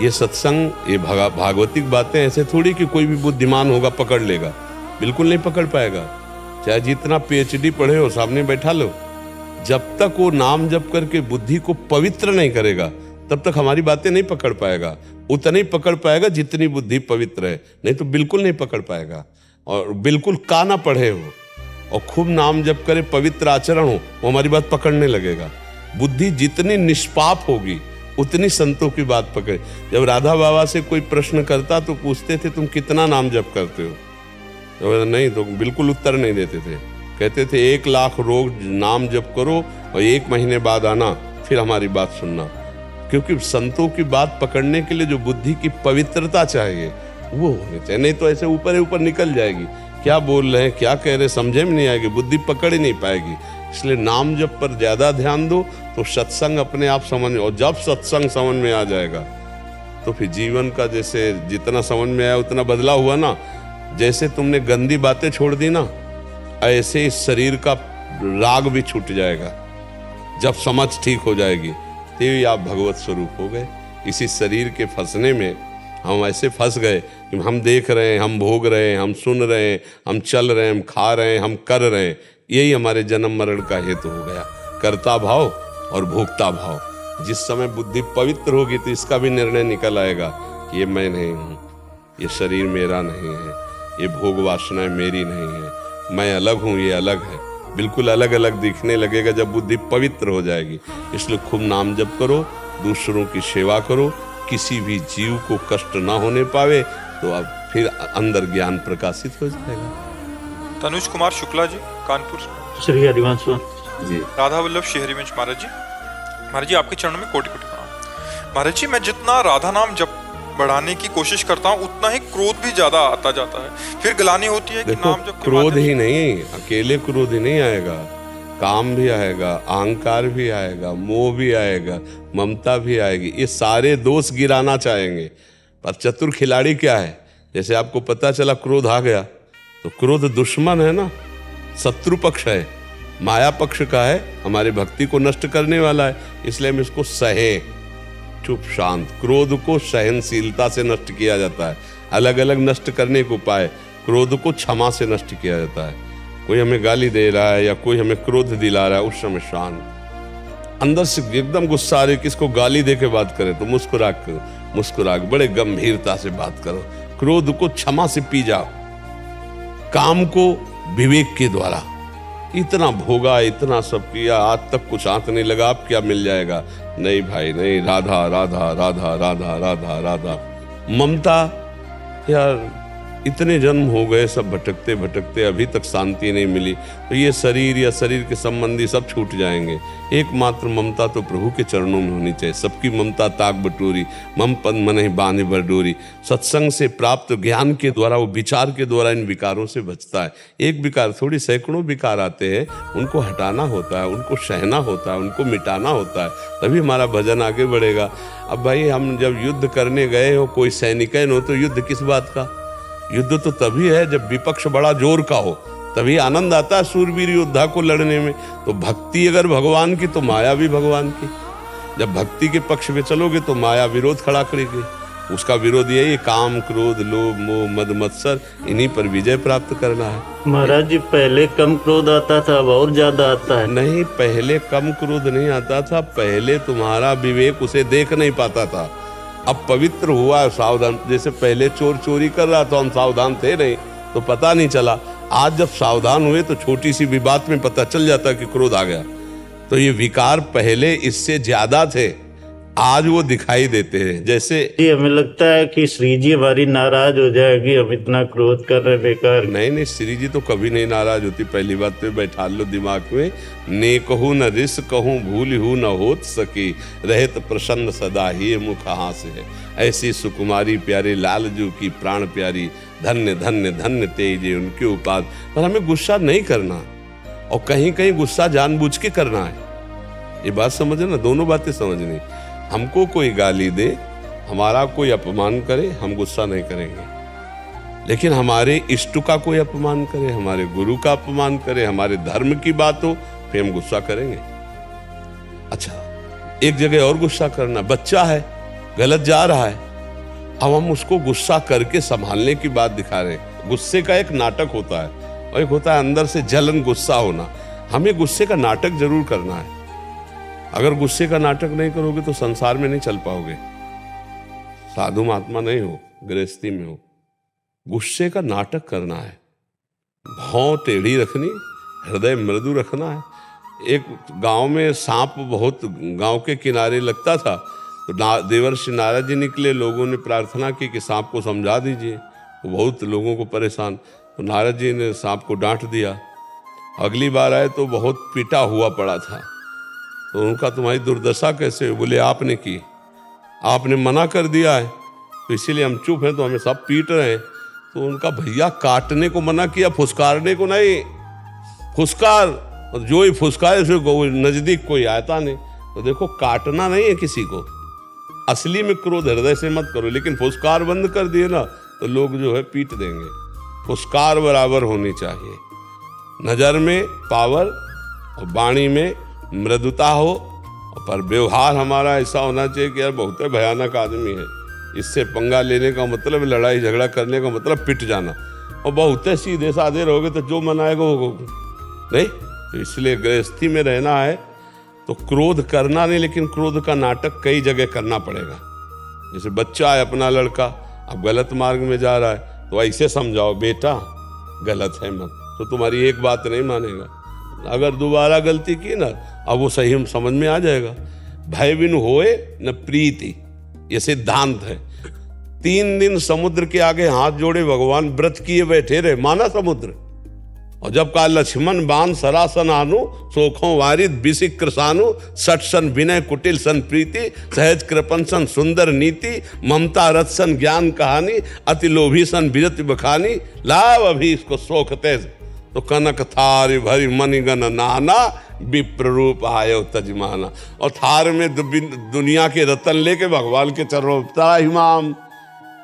ये सत्संग, ये भागवतिक बातें ऐसे थोड़ी कि कोई भी बुद्धिमान होगा पकड़ लेगा, बिल्कुल नहीं पकड़ पाएगा। चाहे जितना PhD पढ़े हो, सामने बैठा लो, जब तक वो नाम जप करके बुद्धि को पवित्र नहीं करेगा तब तक हमारी बातें नहीं पकड़ पाएगा। उतना ही पकड़ पाएगा जितनी बुद्धि पवित्र है, नहीं तो बिल्कुल नहीं पकड़ पाएगा। और बिल्कुल का ना पढ़े हो और खूब नाम जप करे, पवित्र आचरण हो, वो हमारी बात पकड़ने लगेगा। बुद्धि जितनी निष्पाप होगी उतनी संतों की बात पकड़े। जब राधा बाबा से कोई प्रश्न करता तो पूछते थे तुम कितना नाम जप करते हो, तो नहीं, तो बिल्कुल उत्तर नहीं देते थे। कहते थे 1 लाख रोज नाम जप करो और 1 महीने बाद आना, फिर हमारी बात सुनना। क्योंकि संतों की बात पकड़ने के लिए जो बुद्धि की पवित्रता चाहिए वो होनी चाहिए, नहीं तो ऐसे ऊपर ऊपर निकल जाएगी। क्या बोल रहे हैं, क्या कह रहे हैं, समझे में नहीं आएगी, बुद्धि पकड़ ही नहीं पाएगी। इसलिए नाम जप पर ज्यादा ध्यान दो तो सत्संग अपने आप समझ, और जब सत्संग समझ में आ जाएगा तो फिर जीवन का जैसे जितना समझ में आया उतना बदलाव हुआ ना। जैसे तुमने गंदी बातें छोड़ दी ना, ऐसे इस शरीर का राग भी छूट जाएगा। जब समझ ठीक हो जाएगी तो आप भगवत स्वरूप हो गए। इसी शरीर के फंसने में हम ऐसे फंस गए कि हम देख रहे हैं, हम भोग रहे हैं, हम सुन रहे हैं, हम चल रहे हैं, हम खा रहे हैं, हम कर रहे हैं। यही हमारे जन्म मरण का हेतु हो गया, कर्ता भाव और भोक्ता भाव। जिस समय बुद्धि पवित्र होगी तो इसका भी निर्णय निकल आएगा कि ये मैं नहीं हूँ, ये शरीर मेरा नहीं है, ये भोग वासनाएं मेरी नहीं है, मैं अलग हूँ, ये अलग है। बिल्कुल अलग अलग दिखने लगेगा जब बुद्धि पवित्र हो जाएगी। इसलिए खूब नाम जप करो, दूसरों की सेवा करो, किसी भी जीव को कष्ट ना होने पावे, तो अब फिर अंदर ज्ञान प्रकाशित हो जाएगा। तनुज कुमार शुक्ला जी, कानपुर। श्री हरिवंश जी, राधा वल्लभ श्रीहरिवंश महाराज जी। महाराज जी, आपके चरणों में कोटि कोटि प्रणाम। महाराज जी, मैं जितना राधा नाम जप बढ़ाने की कोशिश करता हूँ उतना ही क्रोध भी ज्यादा आता जाता है। फिर ग्लानि होती है कि देखो, नाम जप के क्रोध माध्यम ही नहीं, अकेले क्रोध ही नहीं आएगा, काम भी आएगा, अहंकार भी आएगा, मोह भी आएगा, ममता भी आएगी। ये सारे दोष गिराना चाहेंगे। पर चतुर खिलाड़ी क्या है, जैसे आपको पता चला क्रोध आ गया तो क्रोध दुश्मन है ना, शत्रु पक्ष है, माया पक्ष का है, हमारी भक्ति को नष्ट करने वाला है। इसलिए हम इसको सहे, चुप शांत। क्रोध को सहनशीलता से नष्ट किया जाता है, अलग अलग नष्ट करने को उपाय। क्रोध को क्षमा से नष्ट किया जाता है। कोई हमें गाली दे रहा है या कोई हमें क्रोध दिला रहा है, उस समय शांत। अंदर से एकदम गुस्सा आ रही, किसको गाली दे के बात करें तो मुस्कुरा बड़े गंभीरता से बात करो। क्रोध को क्षमा से पी जाओ, काम को विवेक के द्वारा। इतना भोगा, इतना सब किया, आज तक कुछ आंक नहीं लगा, अब क्या मिल जाएगा? नहीं भाई नहीं, राधा राधा राधा राधा राधा राधा। ममता यार इतने जन्म हो गए सब भटकते भटकते, अभी तक शांति नहीं मिली। तो ये शरीर या शरीर के संबंधी सब छूट जाएंगे। एकमात्र ममता तो प्रभु के चरणों में होनी चाहिए। सबकी ममता ताक बटोरी, मम पद मनहि बांधे बरडोरी। सत्संग से प्राप्त ज्ञान के द्वारा, वो विचार के द्वारा इन विकारों से बचता है। एक विकार थोड़ी, सैकड़ों विकार आते हैं, उनको हटाना होता है, उनको सहना होता है, उनको मिटाना होता है, तभी हमारा भजन आगे बढ़ेगा। अब भाई हम जब युद्ध करने गए हो, कोई सैनिक हो, तो युद्ध किस बात का? युद्ध तो तभी है जब विपक्ष बड़ा जोर का हो, तभी आनंद आता है सूरवीर योद्धा को लड़ने में। तो भक्ति अगर भगवान की तो माया भी भगवान की। जब भक्ति के पक्ष में चलोगे तो माया विरोध खड़ा करेगी। उसका विरोध यही काम, क्रोध, लोभ, मोह, मद, मत्सर, इन्हीं पर विजय प्राप्त करना है। महाराज जी पहले कम क्रोध आता था, अब और ज्यादा आता है। नहीं, पहले कम क्रोध नहीं आता था, पहले तुम्हारा विवेक उसे देख नहीं पाता था। अब पवित्र हुआ, सावधान। जैसे पहले चोर चोरी कर रहा था, हम सावधान थे नहीं तो पता नहीं चला। आज जब सावधान हुए तो छोटी सी भी बात में पता चल जाता कि क्रोध आ गया। तो ये विकार पहले इससे ज्यादा थे, आज वो दिखाई देते हैं। जैसे हमें लगता है कि श्री जी हमारी नाराज हो जाएगी, हम इतना क्रोध कर रहे बेकार। नहीं, श्री जी तो कभी नहीं नाराज होती। पहली बात तो बैठा लो दिमाग में, ने कहूँ न रिस कहूँ, भूल हूँ न होत सकी, रहत प्रसन्न सदा ही मुख हास है। ऐसी सुकुमारी प्यारे लालजू की प्राण प्यारी, धन्य धन्य धन्य तेजे उनके उपाद। पर हमें गुस्सा नहीं करना, और कहीं कहीं गुस्सा जानबूझ के करना है। ये बात समझे ना, दोनों बातें समझनी। हमको कोई गाली दे, हमारा कोई अपमान करे, हम गुस्सा नहीं करेंगे। लेकिन हमारे इष्ट का कोई अपमान करे, हमारे गुरु का अपमान करे, हमारे धर्म की बात हो, फिर हम गुस्सा करेंगे। अच्छा, एक जगह और गुस्सा करना, बच्चा है गलत जा रहा है, अब हम उसको गुस्सा करके संभालने की बात दिखा रहे हैं। गुस्से का एक नाटक होता है, और एक होता है अंदर से जलन, गुस्सा होना। हमें गुस्से का नाटक जरूर करना है। अगर गुस्से का नाटक नहीं करोगे तो संसार में नहीं चल पाओगे, साधु महात्मा नहीं हो, गृहस्थी में हो। गुस्से का नाटक करना है, भौं टेढ़ी रखनी, हृदय मृदु रखना है। एक गांव में सांप बहुत गांव के किनारे लगता था, तो देवर्षि नारद जी निकले, लोगों ने प्रार्थना की कि सांप को समझा दीजिए, वो बहुत लोगों को परेशान। तो नारद जी ने सांप को डांट दिया। अगली बार आए तो बहुत पीटा हुआ पड़ा था। तो उनका तुम्हारी दुर्दशा कैसे हुई? बोले आपने की, आपने मना कर दिया है तो इसीलिए हम चुप हैं, तो हमें सब पीट रहे हैं। तो उनका भैया काटने को मना किया, फुसकारने को नहीं। फुसकार, जो ही फुसकारे उसे नजदीक कोई आता नहीं। तो देखो, काटना नहीं है किसी को, असली में क्रोध हृदय से मत करो। लेकिन फुसकार बंद कर दिए ना तो लोग जो है पीट देंगे। फुसकार बराबर होनी चाहिए, नजर में पावर और वाणी में मृदुता हो, पर व्यवहार हमारा ऐसा होना चाहिए कि यार बहुत भयानक आदमी है, इससे पंगा लेने का मतलब, लड़ाई झगड़ा करने का मतलब पिट जाना। और बहुत सीधे साधे रहोगे तो जो मनाएगा वो नहीं। तो इसलिए गृहस्थी में रहना है तो क्रोध करना नहीं, लेकिन क्रोध का नाटक कई जगह करना पड़ेगा। जैसे बच्चा है अपना लड़का, अब गलत मार्ग में जा रहा है तो ऐसे समझाओ, बेटा गलत है मत, तो तुम्हारी एक बात नहीं मानेगा। अगर दोबारा गलती की ना, अब वो सही समझ में आ जाएगा। भय बिनु होए न प्रीति, ये सिद्धांत है। 3 दिन समुद्र के आगे हाथ जोड़े भगवान व्रत किए बैठे रहे, माना समुद्र। और जब कहा लक्ष्मण बाण सरासन आनु, सोखों वारिद बिसिक कृसानु, सठ सन विनय कुटिल सन प्रीति, सहज कृपन सन सुंदर नीति, ममता रथ सन ज्ञान कहानी, अति लोभी सन विरति बखानी, लाव अभी इसको सोख तेज, तो कनक थारी भरी मणिगन नाना, विप्र रूप आयो तजमाना। और थार में दुनिया के रतन लेके भगवान के चरणों हिमाम।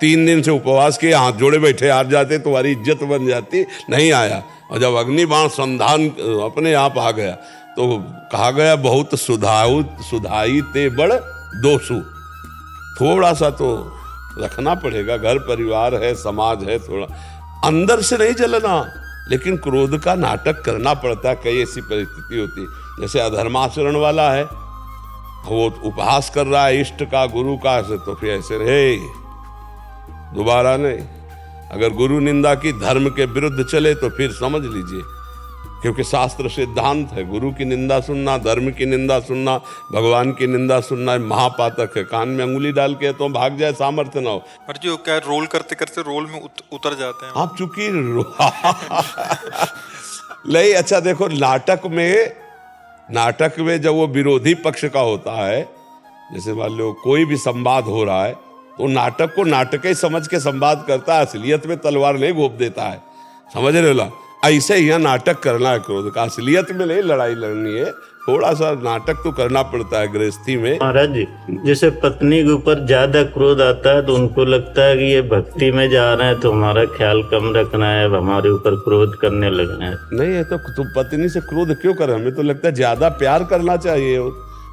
3 दिन से उपवास किए, हाथ जोड़े बैठे, हार जाते तुम्हारी इज्जत बन जाती, नहीं आया। और जब अग्निबाण संधान अपने आप आ गया तो कहा गया बहुत सुधाई ते बड़ दोषु। थोड़ा सा तो रखना पड़ेगा, घर परिवार है, समाज है, थोड़ा अंदर से नहीं जलना, लेकिन क्रोध का नाटक करना पड़ता है। कई ऐसी परिस्थिति होती है, जैसे अधर्माचरण वाला है, वो उपहास कर रहा है इष्ट का, गुरु का, तो फिर ऐसे रहे, दोबारा नहीं। अगर गुरु निंदा की, धर्म के विरुद्ध चले तो फिर समझ लीजिए क्योंकि शास्त्र सिद्धांत है, गुरु की निंदा सुनना, धर्म की निंदा सुनना, भगवान की निंदा सुनना महापातक है। कान में अंगुली डाल के तो भाग जाए, सामर्थ्य ना हो। पर जो क्या रोल करते करते रोल में उतर जाते हैं आप चूंकि नहीं, अच्छा देखो, नाटक में जब वो विरोधी पक्ष का होता है, जैसे मान लो कोई भी संवाद हो रहा है, तो नाटक को नाटक ही समझ के संवाद करता है, असलियत में तलवार नहीं घोंप देता है, समझ रहे हो? ऐसे ही यहाँ नाटक करना है क्रोध का, असलियत में नहीं लड़ाई लड़नी है, थोड़ा सा नाटक तो करना पड़ता है गृहस्थी में। महाराज जी, जैसे पत्नी के ऊपर ज्यादा क्रोध आता है तो उनको लगता है कि ये भक्ति में जा रहे हैं तो हमारा ख्याल कम रखना है, हमारे ऊपर क्रोध करने लगना है। नहीं है तो तुम पत्नी से क्रोध क्यों कर, हमें तो लगता है ज्यादा प्यार करना चाहिए।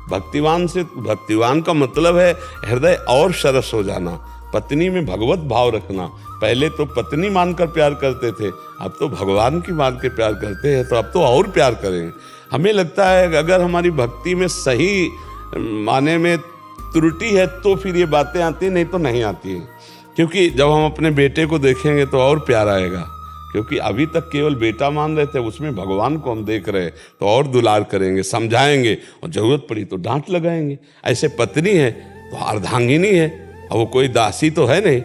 भक्तिवान से, भक्तिवान का मतलब है हृदय और सरस हो जाना, पत्नी में भगवत भाव रखना। पहले तो पत्नी मानकर प्यार करते थे, अब तो भगवान की मान के प्यार करते हैं, तो अब तो और प्यार करेंगे। हमें लगता है कि अगर हमारी भक्ति में सही माने में त्रुटि है तो फिर ये बातें आती, नहीं तो नहीं आती है। क्योंकि जब हम अपने बेटे को देखेंगे तो और प्यार आएगा, क्योंकि अभी तक केवल बेटा मान रहे थे, उसमें भगवान को हम देख रहे हैं, तो और दुलार करेंगे, समझाएंगे, और जरूरत पड़ी तो डांट लगाएंगे। ऐसे पत्नी है तो अर्धांगिनी है, और वो कोई दासी तो है नहीं,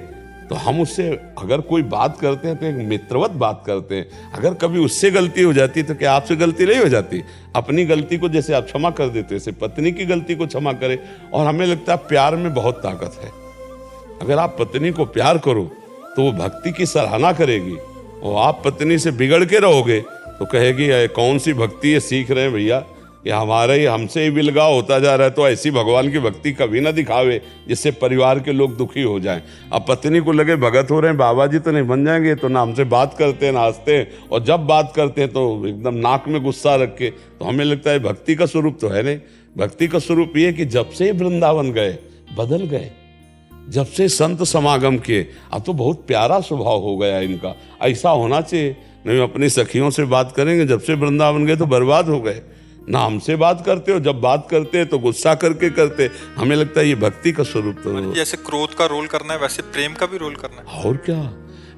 तो हम उससे अगर कोई बात करते हैं तो एक मित्रवत बात करते हैं। अगर कभी उससे गलती हो जाती तो क्या आपसे गलती नहीं हो जाती? अपनी गलती को जैसे आप क्षमा कर देते वैसे पत्नी की गलती को क्षमा करें। और हमें लगता है प्यार में बहुत ताकत है। अगर आप पत्नी को प्यार करो तो वो भक्ति की सराहना करेगी, और आप पत्नी से बिगड़ के रहोगे तो कहेगी कौन सी भक्ति है सीख रहे हैं भैया, कि हमारे ही हमसे ही विलगाव होता जा रहा है, तो ऐसी भगवान की भक्ति कभी ना दिखावे जिससे परिवार के लोग दुखी हो जाएं। अब पत्नी को लगे भगत हो रहे हैं, बाबा जी तो नहीं बन जाएंगे, तो ना हमसे बात करते हैं ना हंसते हैं, और जब बात करते हैं तो एकदम नाक में गुस्सा रख के। तो हमें लगता है भक्ति का स्वरूप तो है नहीं। भक्ति का स्वरूप ये कि जब से वृंदावन गए बदल गए, जब से संत समागम किए, अब तो बहुत प्यारा स्वभाव हो गया इनका। ऐसा होना चाहिए, नहीं अपनी सखियों से बात करेंगे, जब से वृंदावन गए तो बर्बाद हो गए। ना हमसे बात करते हो, जब बात करते हैं तो गुस्सा करके करते। हमें लगता है ये भक्ति का स्वरूप तो है। जैसे क्रोध का रोल करना है वैसे प्रेम का भी रोल करना है। और क्या,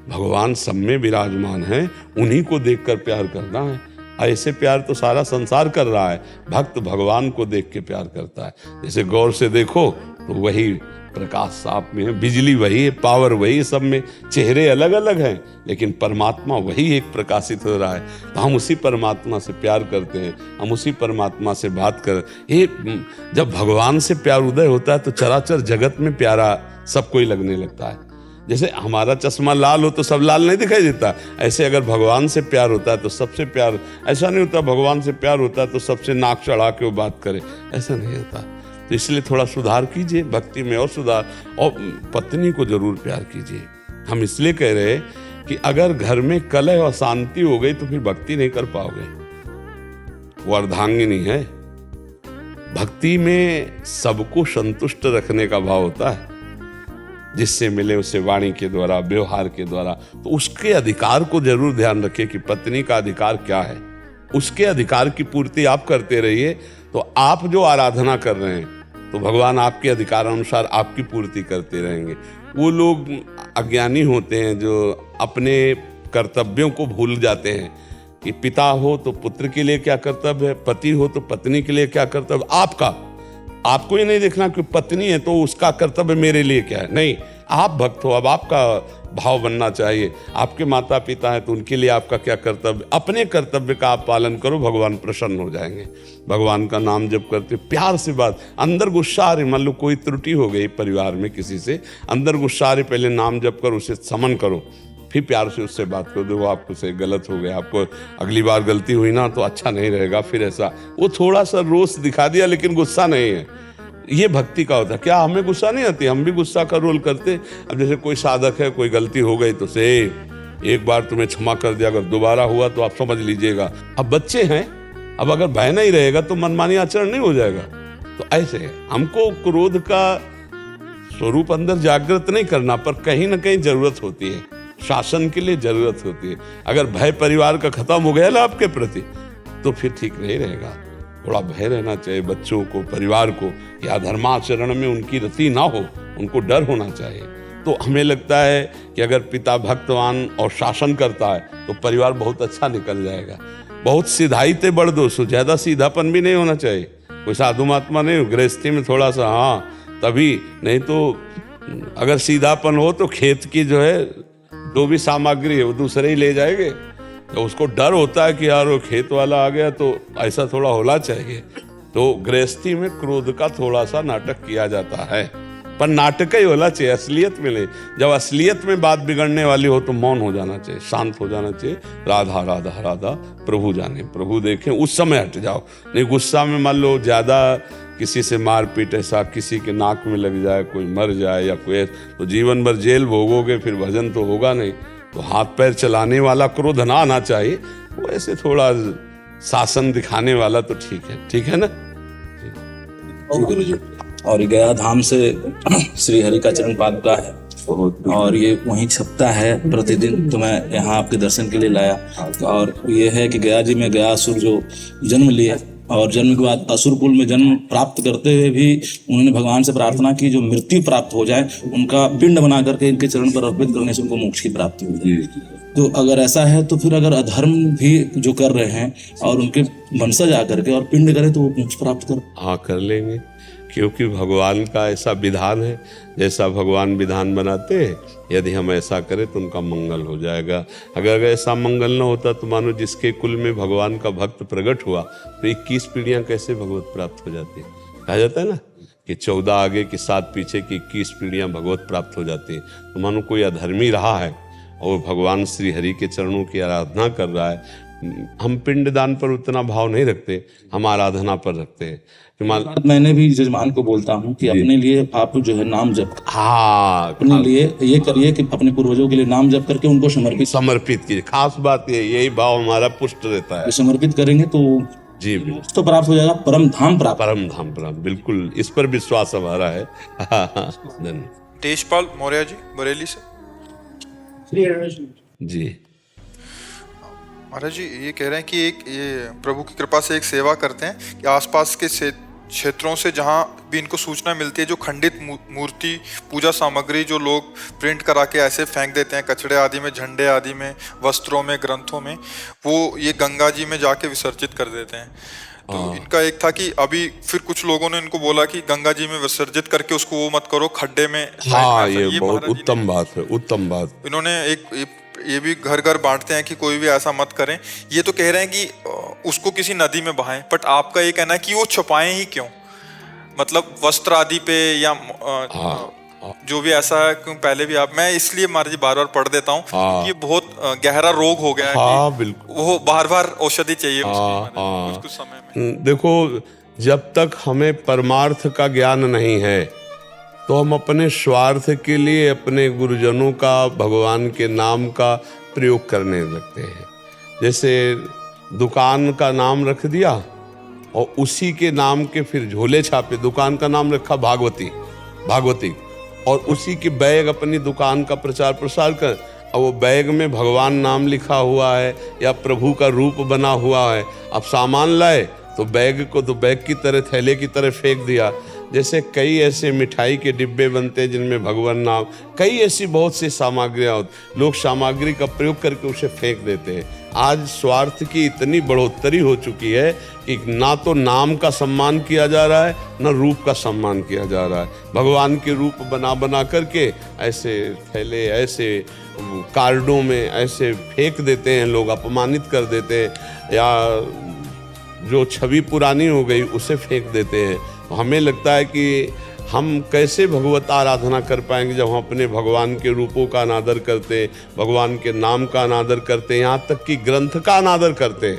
भगवान सब में विराजमान है, उन्हीं को देखकर प्यार करना है। ऐसे प्यार तो सारा संसार कर रहा है। भक्त भगवान को देख के प्यार करता है। जैसे गौर से देखो तो वही प्रकाश साफ में है, बिजली वही है, पावर वही, सब में चेहरे अलग अलग हैं लेकिन परमात्मा वही एक प्रकाशित हो रहा है। तो हम उसी परमात्मा से प्यार करते हैं, हम उसी परमात्मा से बात कर। ये जब भगवान से प्यार उदय होता है तो चराचर जगत में प्यारा सबको ही लगने लगता है। जैसे हमारा चश्मा लाल हो तो सब लाल नहीं दिखाई देता, ऐसे अगर भगवान से प्यार होता है तो सबसे प्यार। ऐसा नहीं होता भगवान से प्यार होता है तो सबसे नाक चढ़ा के वो बात करे, ऐसा नहीं होता। तो इसलिए थोड़ा सुधार कीजिए, भक्ति में और सुधार, और पत्नी को जरूर प्यार कीजिए। हम इसलिए कह रहे हैं कि अगर घर में कलह और शांति हो गई तो फिर भक्ति नहीं कर पाओगे। वो अर्धांगिनी है। भक्ति में सबको संतुष्ट रखने का भाव होता है, जिससे मिले उसे वाणी के द्वारा, व्यवहार के द्वारा। तो उसके अधिकार को जरूर ध्यान रखिए कि पत्नी का अधिकार क्या है, उसके अधिकार की पूर्ति आप करते रहिए। तो आप जो आराधना कर रहे हैं तो भगवान आपके अधिकार अनुसार आपकी पूर्ति करते रहेंगे। वो लोग अज्ञानी होते हैं जो अपने कर्तव्यों को भूल जाते हैं कि पिता हो तो पुत्र के लिए क्या कर्तव्य है, पति हो तो पत्नी के लिए क्या कर्तव्य। आपको ये नहीं देखना कि पत्नी है तो उसका कर्तव्य मेरे लिए क्या है, नहीं। आप भक्त हो, अब आपका भाव बनना चाहिए। आपके माता पिता हैं तो उनके लिए आपका क्या कर्तव्य, अपने कर्तव्य का आप पालन करो, भगवान प्रसन्न हो जाएंगे। भगवान का नाम जप करते प्यार से बात, अंदर गुस्सा आ रही, मान लो कोई त्रुटि हो गई परिवार में किसी से, अंदर गुस्सा आ रही, पहले नाम जप कर उसे समन करो, फिर प्यार से उससे बात करो। देखो आपको से गलत हो गया, आपको अगली बार गलती हुई ना तो अच्छा नहीं रहेगा, फिर ऐसा। वो थोड़ा सा रोष दिखा दिया लेकिन गुस्सा नहीं है। ये भक्ति का होता है। क्या हमें गुस्सा नहीं आती? हम भी गुस्सा का रोल करते। अब जैसे कोई साधक है, कोई गलती हो गई तो से एक बार तुम्हें क्षमा कर दिया, अगर दोबारा हुआ तो आप समझ लीजिएगा। अब बच्चे हैं, अब अगर भय नहीं रहेगा तो मनमानी आचरण नहीं हो जाएगा। तो ऐसे हमको क्रोध का स्वरूप अंदर जागृत नहीं करना, पर कहीं ना कहीं जरूरत होती है, शासन के लिए जरूरत होती है। अगर भय परिवार का खत्म हो गया ना आपके प्रति तो फिर ठीक नहीं रहेगा। थोड़ा भय रहना चाहिए बच्चों को, परिवार को, या धर्माचरण में उनकी रति ना हो, उनको डर होना चाहिए। तो हमें लगता है कि अगर पिता भक्तवान और शासन करता है तो परिवार बहुत अच्छा निकल जाएगा। बहुत सीधाई ते बढ़ दो, सो ज्यादा सीधापन भी नहीं होना चाहिए। कोई साधु महात्मा नहीं, गृहस्थी में थोड़ा सा हाँ तभी, नहीं तो अगर सीधापन हो तो खेत की जो है जो भी सामग्री है वो दूसरे ही ले जाएंगे। तो उसको डर होता है कि यार वो खेत वाला आ गया, तो ऐसा थोड़ा होना चाहिए। तो गृहस्थी में क्रोध का थोड़ा सा नाटक किया जाता है, पर नाटक ही होना चाहिए, असलियत में नहीं। जब असलियत में बात बिगड़ने वाली हो तो मौन हो जाना चाहिए, शांत हो जाना चाहिए। राधा राधा राधा प्रभु जाने प्रभु देखें, उस समय हट जाओ। नहीं गुस्सा में मान लो ज्यादा किसी से मारपीट, ऐसा किसी के नाक में लग जाए, कोई मर जाए या कोई, तो जीवन भर जेल भोगोगे, फिर भजन तो होगा नहीं। तो हाथ पैर चलाने वाला क्रोध ना आना चाहिए, वो ऐसे थोड़ा शासन दिखाने वाला तो ठीक है ना। और गया धाम से श्री हरि का चरण पादुका है और ये वहीं छपता है प्रतिदिन, तो मैं यहाँ आपके दर्शन के लिए लाया। और ये है कि गया जी में गया असुर जो जन्म लिए और जन्म के बाद असुर कुल में जन्म प्राप्त करते हुए भी उन्होंने भगवान से प्रार्थना की जो मृत्यु प्राप्त हो जाए, उनका पिंड बना करके इनके चरण पर अर्पित करने से उनको मोक्ष की प्राप्ति होगी। तो अगर ऐसा है तो फिर अगर अधर्म भी जो कर रहे हैं और उनके वंशज आकर के और पिंड करें तो वो मोक्ष प्राप्त कर, हाँ कर लेंगे, क्योंकि भगवान का ऐसा विधान है, जैसा भगवान विधान बनाते हैं, यदि हम ऐसा करें तो उनका मंगल हो जाएगा। अगर ऐसा मंगल न होता तो मानो जिसके कुल में भगवान का भक्त प्रकट हुआ तो 21 पीढ़ियां कैसे भगवत प्राप्त हो जाती है। कहा जाता है ना कि 14 आगे की 7 पीछे की 21 पीढ़ियां भगवत प्राप्त हो जाती है। तो मानो कोई अधर्मी रहा है और भगवान श्री हरि के चरणों की आराधना कर रहा है। हम पिंडदान पर उतना भाव नहीं रखते, हम आराधना पर रखते हैं। मैंने भी जजमान को बोलता हूँ कि अपने लिए आप जो है नाम जप, हाँ अपने लिए ये करिए कि अपने पूर्वजों के लिए नाम जप करके उनको समर्पित कीजिए। खास बात यही भाव हमारा पुष्ट रहता है। समर्पित करेंगे तो जी तो प्राप्त हो जाएगा, परम धाम प्राप्त, बिल्कुल इस पर विश्वास हमारा है। तेजपाल मौर्य जी बरेली से। जी महाराज जी ये कह रहे हैं कि ये प्रभु की कृपा से एक सेवा करते हैं कि आसपास के क्षेत्रों से जहाँ भी इनको सूचना मिलती है, जो खंडित मूर्ति पूजा सामग्री जो लोग प्रिंट करा के ऐसे फेंक देते हैं कचड़े आदि में, झंडे आदि में, वस्त्रों में, ग्रंथों में, वो ये गंगा जी में जाके विसर्जित कर देते हैं। तो इनका एक था कि अभी फिर कुछ लोगों ने इनको बोला कि गंगा जी में विसर्जित करके उसको वो मत करो, खड्डे में। हाँ ये बहुत उत्तम बात है, उत्तम बात। इन्होंने एक ये भी घर घर बांटते हैं कि कोई भी ऐसा मत करें। ये तो कह रहे हैं कि उसको किसी नदी में बहाएं, बट आपका ये कहना है कि वो छुपाएं ही क्यों, मतलब वस्त्र आदि पे या जो भी ऐसा है। क्यों पहले भी मैं इसलिए महाराज जी बार बार पढ़ देता हूँ, ये बहुत गहरा रोग हो गया है कि वो बार बार औषधि चाहिए कुछ समय में। देखो जब तक हमें परमार्थ का ज्ञान नहीं है तो हम अपने स्वार्थ के लिए अपने गुरुजनों का, भगवान के नाम का प्रयोग करने लगते हैं। जैसे दुकान का नाम रख दिया और उसी के नाम के फिर झोले छापे, दुकान का नाम रखा भागवती, और उसी के बैग अपनी दुकान का प्रचार प्रसार कर, और वो बैग में भगवान नाम लिखा हुआ है या प्रभु का रूप बना हुआ है। अब सामान लाए तो बैग को तो बैग की तरह, थैले की तरह फेंक दिया। जैसे कई ऐसे मिठाई के डिब्बे बनते हैं जिनमें भगवान नाम, कई ऐसी बहुत सी सामग्रियाँ होती, लोग सामग्री का प्रयोग करके उसे फेंक देते हैं। आज स्वार्थ की इतनी बढ़ोतरी हो चुकी है कि ना तो नाम का सम्मान किया जा रहा है, ना रूप का सम्मान किया जा रहा है। भगवान के रूप बना करके ऐसे थैले, ऐसे कार्डों में ऐसे फेंक देते हैं लोग, अपमानित कर देते हैं, या जो छवि पुरानी हो गई उसे फेंक देते हैं। हमें लगता है कि हम कैसे भगवत आराधना कर पाएंगे जब हम अपने भगवान के रूपों का अनादर करते, भगवान के नाम का अनादर करते, यहाँ तक कि ग्रंथ का अनादर करते।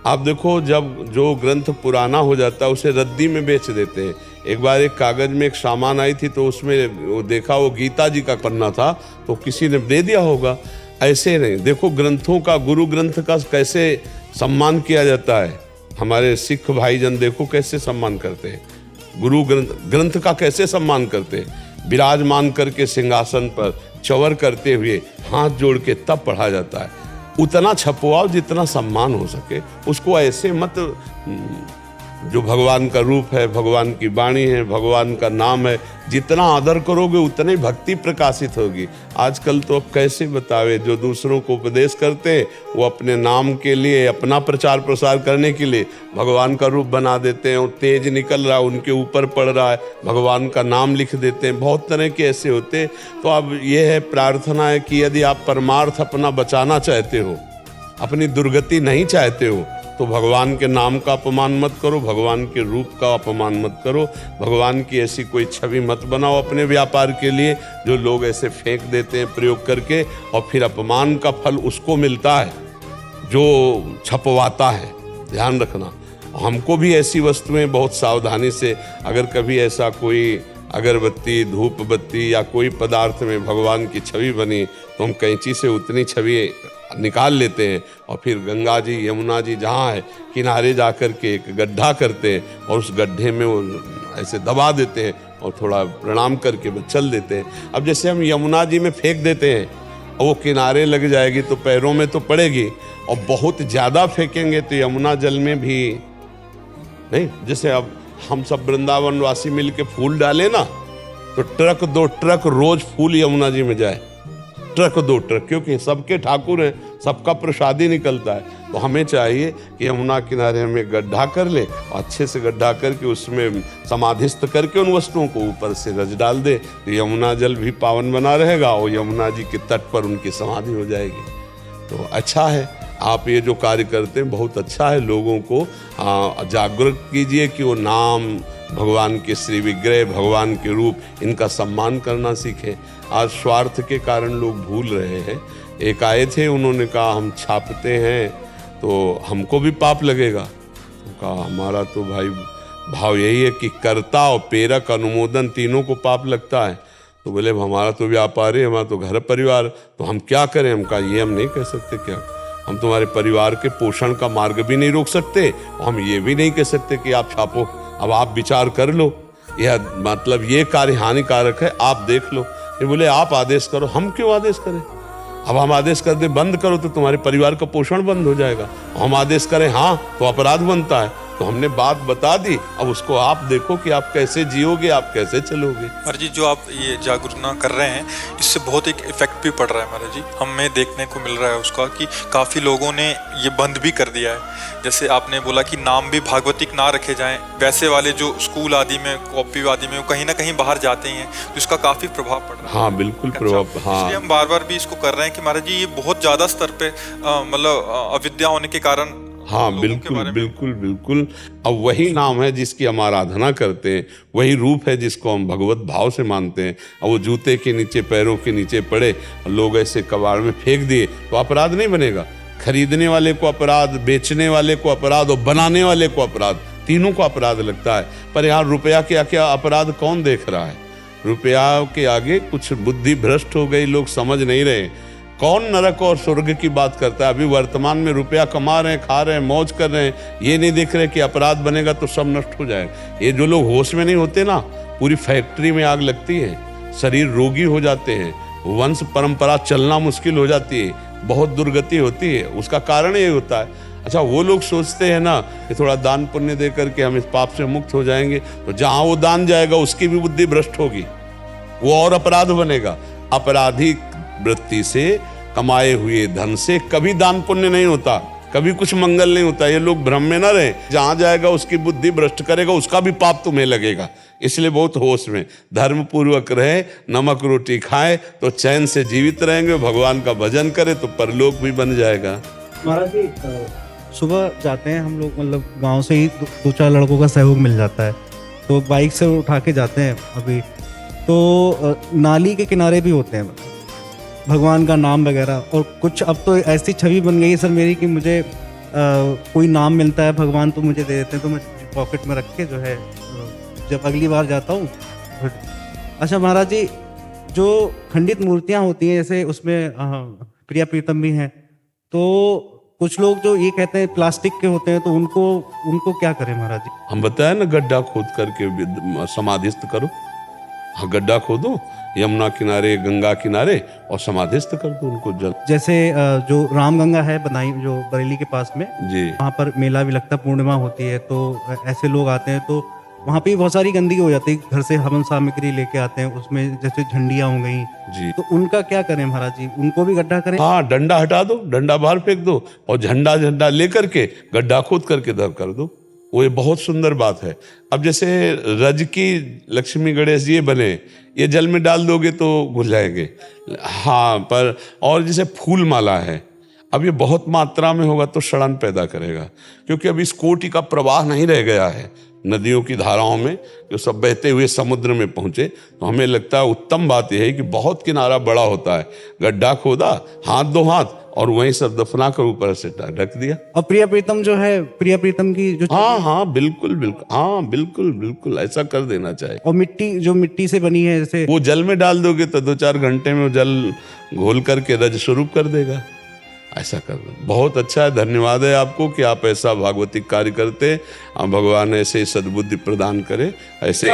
आप देखो जब जो ग्रंथ पुराना हो जाता है उसे रद्दी में बेच देते हैं। एक बार एक कागज में एक सामान आई थी तो उसमें वो देखा वो गीता जी का पन्ना था तो किसी ने दे दिया होगा। ऐसे नहीं, देखो ग्रंथों का, गुरु ग्रंथ का कैसे सम्मान किया जाता है। हमारे सिख भाईजन देखो कैसे सम्मान करते हैं, गुरु ग्रंथ का कैसे सम्मान करते हैं। विराजमान करके सिंहासन पर चवर करते हुए हाथ जोड़ के तब पढ़ा जाता है। उतना छपवाओ जितना सम्मान हो सके, उसको ऐसे मत जो भगवान का रूप है, भगवान की वाणी है, भगवान का नाम है, जितना आदर करोगे उतनी भक्ति प्रकाशित होगी। आजकल तो अब कैसे बतावे, जो दूसरों को उपदेश करते हैं वो अपने नाम के लिए, अपना प्रचार प्रसार करने के लिए भगवान का रूप बना देते हैं, और तेज निकल रहा है उनके ऊपर पड़ रहा है, भगवान का नाम लिख देते हैं। बहुत तरह के ऐसे होते हैं। तो अब ये है, प्रार्थना है कि यदि आप परमार्थ अपना बचाना चाहते हो, अपनी दुर्गति नहीं चाहते हो, तो भगवान के नाम का अपमान मत करो, भगवान के रूप का अपमान मत करो, भगवान की ऐसी कोई छवि मत बनाओ अपने व्यापार के लिए जो लोग ऐसे फेंक देते हैं प्रयोग करके, और फिर अपमान का फल उसको मिलता है जो छपवाता है। ध्यान रखना। हमको भी ऐसी वस्तुएं बहुत सावधानी से, अगर कभी ऐसा कोई अगरबत्ती, धूप बत्ती या कोई पदार्थ में भगवान की छवि बनी तो हम कैंची से उतनी छवि निकाल लेते हैं, और फिर गंगा जी, यमुना जी जहाँ है किनारे जा कर के एक गड्ढा करते हैं, और उस गड्ढे में वो ऐसे दबा देते हैं और थोड़ा प्रणाम करके चल देते हैं। अब जैसे हम यमुना जी में फेंक देते हैं और वो किनारे लग जाएगी तो पैरों में तो पड़ेगी, और बहुत ज़्यादा फेंकेंगे तो यमुना जल में भी नहीं। जैसे अब हम सब वृंदावन वासी मिल के फूल डालें ना, तो ट्रक 2 ट्रक रोज फूल यमुना जी में जाए, ट्रक 2 ट्रक, क्योंकि सबके ठाकुर हैं, सबका प्रसादी निकलता है। तो हमें चाहिए कि यमुना किनारे हमें गड्ढा कर ले, और अच्छे से गड्ढा करके उसमें समाधिस्थ करके उन वस्तुओं को ऊपर से रच डाल दे, तो यमुना जल भी पावन बना रहेगा और यमुना जी के तट पर उनकी समाधि हो जाएगी। तो अच्छा है, आप ये जो कार्य करते हैं बहुत अच्छा है। लोगों को जागरूक कीजिए कि वो नाम, भगवान के श्री विग्रह, भगवान के रूप, इनका सम्मान करना सीखें। आज स्वार्थ के कारण लोग भूल रहे हैं। एक आए थे, उन्होंने कहा हम छापते हैं तो हमको भी पाप लगेगा। तो कहा हमारा तो भाई भाव यही है कि कर्ता और प्रेरक अनुमोदन तीनों को पाप लगता है। तो बोले हमारा तो व्यापार है, हमारा तो घर परिवार, तो हम क्या करें। हम कहा ये हम नहीं कह सकते, क्या हम तुम्हारे परिवार के पोषण का मार्ग भी नहीं रोक सकते, और हम ये भी नहीं कह सकते कि आप छापो। अब आप विचार कर लो, यह मतलब ये कार्य हानिकारक है, आप देख लो। ये बोले आप आदेश करो। हम क्यों आदेश करें? अब हम आदेश कर दे बंद करो तो तुम्हारे परिवार का पोषण बंद हो जाएगा। हम आदेश करें हाँ तो अपराध बनता है। तो हमने बात बता दी, अब उसको आप देखो कि आप कैसे जियोगे, आप कैसे चलोगे। महाराज जी, जो आप ये जागरूकता कर रहे हैं, इससे बहुत एक इफेक्ट भी पड़ रहा है महाराज जी। हमें देखने को मिल रहा है उसका कि काफ़ी लोगों ने ये बंद भी कर दिया है। जैसे आपने बोला कि नाम भी भागवतिक ना रखे जाएं, वैसे वाले जो स्कूल आदि में, कॉपी आदि में, वो कहीं ना कहीं बाहर जाते हैं, तो इसका काफ़ी प्रभाव पड़ रहा है। हाँ बिल्कुल प्रभाव। हाँ, इसलिए हम बार बार भी इसको कर रहे हैं कि महाराज जी ये बहुत ज़्यादा स्तर पे मतलब अविद्या होने के कारण। हाँ बिल्कुल बिल्कुल बिल्कुल। अब वही नाम है जिसकी हम आराधना करते हैं, वही रूप है जिसको हम भगवत भाव से मानते हैं। अब वो जूते के नीचे, पैरों के नीचे पड़े और लोग ऐसे कबाड़ में फेंक दिए तो अपराध नहीं बनेगा। खरीदने वाले को अपराध, बेचने वाले को अपराध और बनाने वाले को अपराध, तीनों को अपराध लगता है। पर यहाँ रुपया के क्या अपराध कौन देख रहा है? रुपया के आगे कुछ बुद्धि भ्रष्ट हो गई, लोग समझ नहीं रहे। कौन नरक और स्वर्ग की बात करता है? अभी वर्तमान में रुपया कमा रहे हैं, खा रहे हैं, मौज कर रहे हैं, ये नहीं देख रहे कि अपराध बनेगा तो सब नष्ट हो जाएगा। ये जो लोग होश में नहीं होते ना, पूरी फैक्ट्री में आग लगती है, शरीर रोगी हो जाते हैं, वंश परंपरा चलना मुश्किल हो जाती है, बहुत दुर्गति होती है। उसका कारण ये होता है। अच्छा, वो लोग सोचते हैं ना कि थोड़ा दान पुण्य दे करके हम इस पाप से मुक्त हो जाएंगे, तो जहाँ वो दान जाएगा उसकी भी बुद्धि भ्रष्ट होगी, वो और अपराध बनेगा। अपराधी वृत्ति से, कमाए हुए धन से कभी दान पुण्य नहीं होता, कभी कुछ मंगल नहीं होता। ये लोग भ्रम में ना रहे, जहां जाएगा उसकी बुद्धि भ्रष्ट करेगा, उसका भी पाप तुम्हें लगेगा। इसलिए बहुत होश में, धर्म पूर्वक रहे, नमक रोटी खाए तो चैन से जीवित रहेंगे, भगवान का भजन करे तो परलोक भी बन जाएगा। महाराज जी, सुबह जाते हैं हम लोग, मतलब गांव से ही 2-4 लड़कों का सहयोग मिल जाता है, तो बाइक से उठा के जाते हैं। अभी तो नाली के किनारे भी होते हैं भगवान का नाम वगैरह, और कुछ अब तो ऐसी छवि बन गई है सर मेरी कि मुझे कोई नाम मिलता है भगवान तो मुझे दे देते हैं, तो मैं पॉकेट में रख के जो है जब अगली बार जाता हूँ। अच्छा महाराज जी, जो खंडित मूर्तियाँ होती हैं जैसे उसमें प्रिया प्रीतम भी हैं, तो कुछ लोग जो ये कहते हैं प्लास्टिक के होते हैं, तो उनको क्या करें महाराज जी? हम बताया ना, गड्ढा खोद करके समाधिस्थ करो। हाँ, गड्ढा खोदो, यमुना किनारे, गंगा किनारे, और समाधिस्थ कर दो उनको जल। जैसे जो रामगंगा है बनाई, जो बरेली के पास में, जी, वहाँ पर मेला भी लगता, पूर्णिमा होती है, तो ऐसे लोग आते हैं तो वहाँ पे बहुत सारी गंदगी हो जाती है, घर से हवन सामग्री लेके आते हैं, उसमें जैसे झंडियाँ हो गई, जी, तो उनका क्या करें महाराज जी? उनको भी गड्ढा करें? हाँ, डंडा हटा दो, डंडा बाहर फेंक दो, और झंडा लेकर के गड्ढा खोद करके इधर कर दो। वो ये बहुत सुंदर बात है। अब जैसे रज की लक्ष्मी गणेश जी बने, ये जल में डाल दोगे तो घुल जाएंगे। हाँ, पर और जैसे फूल माला है, अब ये बहुत मात्रा में होगा तो सड़न पैदा करेगा, क्योंकि अब इस कोटि का प्रवाह नहीं रह गया है नदियों की धाराओं में, जो सब बहते हुए समुद्र में पहुंचे। तो हमें लगता है उत्तम बात यह है कि बहुत किनारा बड़ा होता है, गड्ढा खोदा, हाथ दो हाथ, और वहीं सब दफना कर ऊपर से ढक दिया। और प्रिया प्रीतम जो है, प्रिया प्रीतम की जो, हाँ, बिल्कुल बिल्कुल, हाँ, बिल्कुल ऐसा कर देना चाहिए। और मिट्टी से बनी है, जैसे वो जल में डाल दोगे तो 2-4 घंटे में जल घोल करके रज स्वरूप कर देगा। ऐसा कर दो, बहुत अच्छा है। धन्यवाद है आपको कि आप ऐसा भागवतिक कार्य करते। भगवान ऐसे सद्बुद्धि प्रदान करे ऐसे।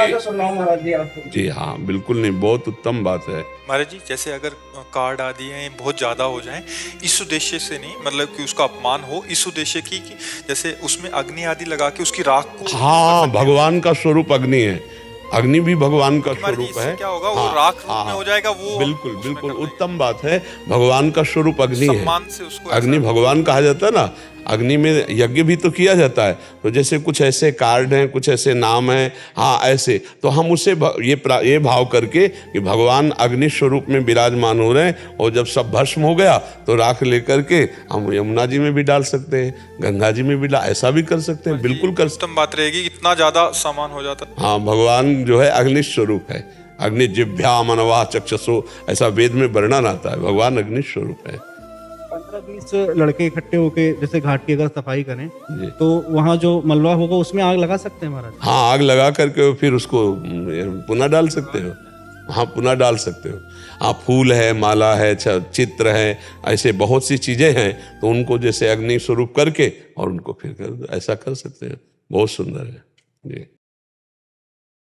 जी हाँ, बिल्कुल नहीं, बहुत उत्तम बात है महाराज जी। जैसे अगर कार्ड आदि हैं बहुत ज़्यादा हो जाएं, इस उद्देश्य से नहीं, मतलब कि उसका अपमान हो, इस उद्देश्य की कि जैसे उसमें अग्नि आदि लगा के उसकी राख को, हाँ, भगवान का स्वरूप अग्नि है, अग्नि भी भगवान का स्वरूप है। क्या होगा, वो राख रूप में हो जाएगा वो। बिल्कुल उत्तम बात है। भगवान का स्वरूप अग्नि है, सम्मान से उसको अग्नि भगवान कहा जाता है ना। अग्नि में यज्ञ भी तो किया जाता है। तो जैसे कुछ ऐसे कार्ड हैं, कुछ ऐसे नाम हैं, हाँ ऐसे, तो हम उसे ये भाव करके कि भगवान अग्नि स्वरूप में विराजमान हो रहे हैं, और जब सब भस्म हो गया तो राख लेकर के हम यमुना जी में भी डाल सकते हैं, गंगा जी में भी ऐसा भी कर सकते हैं, बिल्कुल कर सकते। उत्तम बात रहेगी, इतना ज्यादा सामान हो जाता। हाँ, भगवान जो है अग्नि स्वरूप है। अग्नि जिह्वा मनवा चक्षसो, ऐसा वेद में वर्णन आता है, भगवान अग्नि स्वरूप है। 15-20 लड़के इकट्ठे होके जैसे घाट की अगर सफाई करें तो वहाँ जो मलबा होगा उसमें आग लगा सकते हैं महाराज? हाँ, आग लगा करके फिर उसको पुनः डाल सकते हो। हाँ, पुनः डाल सकते हो। हाँ, फूल है, माला है, चित्र है, ऐसे बहुत सी चीजें हैं, तो उनको जैसे अग्नि स्वरूप करके और उनको फिर ऐसा कर सकते हैं। बहुत सुंदर है जी।